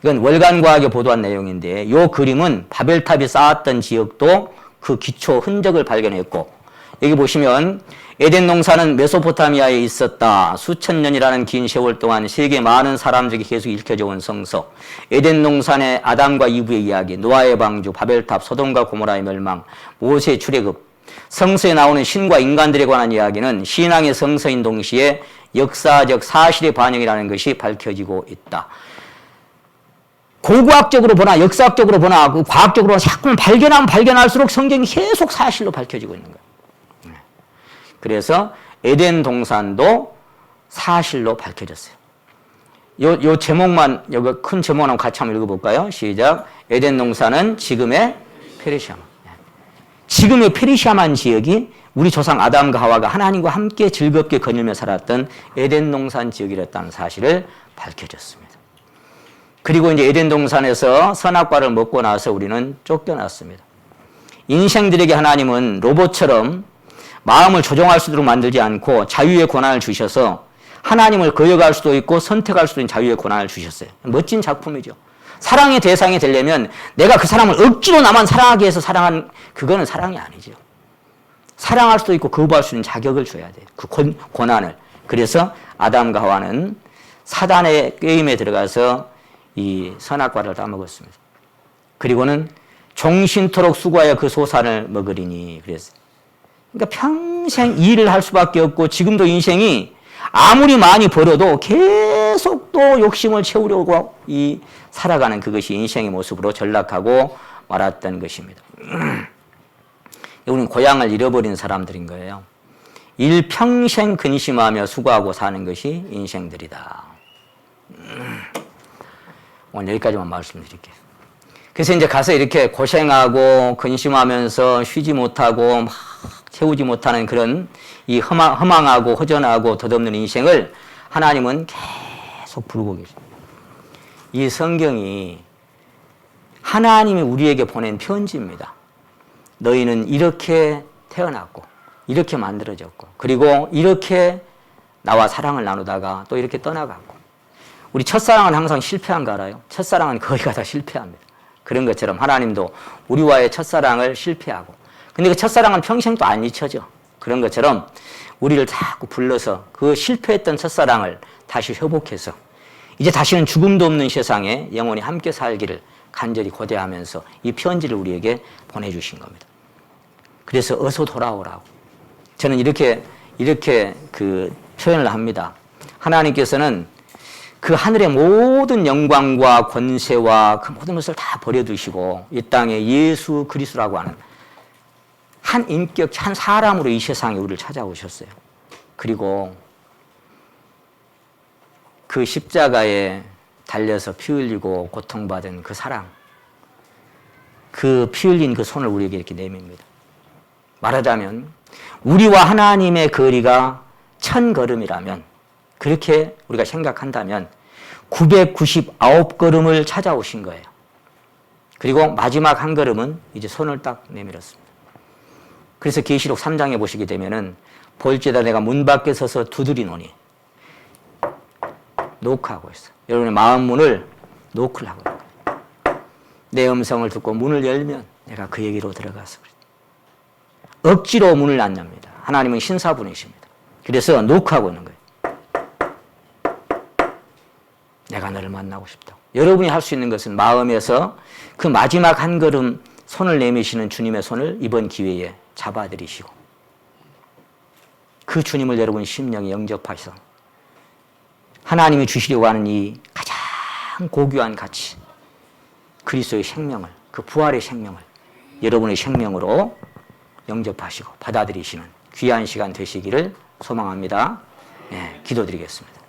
이건 월간과학에 보도한 내용인데, 이 그림은 바벨탑이 쌓았던 지역도 그 기초 흔적을 발견했고, 여기 보시면 에덴 동산은 메소포타미아에 있었다. 수천 년이라는 긴 세월 동안 세계 많은 사람들에게 계속 읽혀져 온 성서, 에덴 동산의 아담과 이브의 이야기, 노아의 방주, 바벨탑, 소돔과 고모라의 멸망, 모세의 출애굽, 성서에 나오는 신과 인간들에 관한 이야기는 신앙의 성서인 동시에 역사적 사실의 반영이라는 것이 밝혀지고 있다. 고고학적으로 보나 역사학적으로 보나 그 과학적으로 자꾸 발견하면 발견할수록 성경이 계속 사실로 밝혀지고 있는 거예요. 그래서 에덴 동산도 사실로 밝혀졌어요. 요 제목만, 여기 큰 제목만 한번 같이 한번 읽어볼까요? 시작. 에덴 동산은 지금의 페르시아만. 지금의 페르시아만 지역이 우리 조상 아담과 하와가 하나님과 함께 즐겁게 거닐며 살았던 에덴 동산 지역이었다는 사실을 밝혀졌습니다. 그리고 이제 에덴 동산에서 선악과를 먹고 나서 우리는 쫓겨났습니다. 인생들에게 하나님은 로봇처럼 마음을 조종할 수 있도록 만들지 않고 자유의 권한을 주셔서 하나님을 거역할 수도 있고 선택할 수도 있는 자유의 권한을 주셨어요. 멋진 작품이죠. 사랑의 대상이 되려면 내가 그 사람을 억지로 나만 사랑하게 해서 사랑한, 그거는 사랑이 아니죠. 사랑할 수도 있고 거부할 수 있는 자격을 줘야 돼요. 그 권한을. 그래서 아담과 하와는 사단의 게임에 들어가서 이 선악과를 따먹었습니다. 그리고는 종신토록 수고하여 그 소산을 먹으리니 그랬어요. 그러니까 평생 일을 할 수밖에 없고 지금도 인생이 아무리 많이 벌어도 계속 또 욕심을 채우려고 살아가는 그것이 인생의 모습으로 전락하고 말았던 것입니다. 우리는 고향을 잃어버린 사람들인 거예요. 일평생 근심하며 수고하고 사는 것이 인생들이다. 오늘 여기까지만 말씀드릴게요. 그래서 이제 가서 이렇게 고생하고 근심하면서 쉬지 못하고 막 채우지 못하는 그런 이 허망하고 허전하고 덧없는 인생을 하나님은 계속 부르고 계십니다. 이 성경이 하나님이 우리에게 보낸 편지입니다. 너희는 이렇게 태어났고 이렇게 만들어졌고 그리고 이렇게 나와 사랑을 나누다가 또 이렇게 떠나갔고 우리 첫사랑은 항상 실패한 거 알아요? 첫사랑은 거의 다 실패합니다. 그런 것처럼 하나님도 우리와의 첫사랑을 실패하고 근데 그 첫사랑은 평생 또 안 잊혀져. 그런 것처럼 우리를 자꾸 불러서 그 실패했던 첫사랑을 다시 회복해서 이제 다시는 죽음도 없는 세상에 영원히 함께 살기를 간절히 고대하면서 이 편지를 우리에게 보내주신 겁니다. 그래서 어서 돌아오라고. 저는 이렇게 그 표현을 합니다. 하나님께서는 그 하늘의 모든 영광과 권세와 그 모든 것을 다 버려두시고 이 땅에 예수 그리스도라고 하는 한 인격, 한 사람으로 이 세상에 우리를 찾아오셨어요. 그리고 그 십자가에 달려서 피 흘리고 고통받은 그 사랑, 그 피 흘린 그 손을 우리에게 이렇게 내밉니다. 말하자면 우리와 하나님의 거리가 1000걸음이라면 그렇게 우리가 생각한다면 999걸음을 찾아오신 거예요. 그리고 마지막 한 걸음은 이제 손을 딱 내밀었습니다. 그래서 계시록 3장에 보시게 되면은 볼지어다 내가 문 밖에 서서 두드리노니 노크하고 있어. 여러분의 마음 문을 노크를 하고 있는 거예요. 내 음성을 듣고 문을 열면 내가 그에게로 들어가서 그래요. 억지로 문을 안 엽니다. 하나님은 신사분이십니다. 그래서 노크하고 있는 거예요. 내가 너를 만나고 싶다고. 여러분이 할 수 있는 것은 마음에서 그 마지막 한 걸음 손을 내미시는 주님의 손을 이번 기회에 잡아들이시고 그 주님을 여러분 심령에 영접하셔서 하나님이 주시려고 하는 이 가장 고귀한 가치 그리스도의 생명을 그 부활의 생명을 여러분의 생명으로 영접하시고 받아들이시는 귀한 시간 되시기를 소망합니다. 네, 기도드리겠습니다.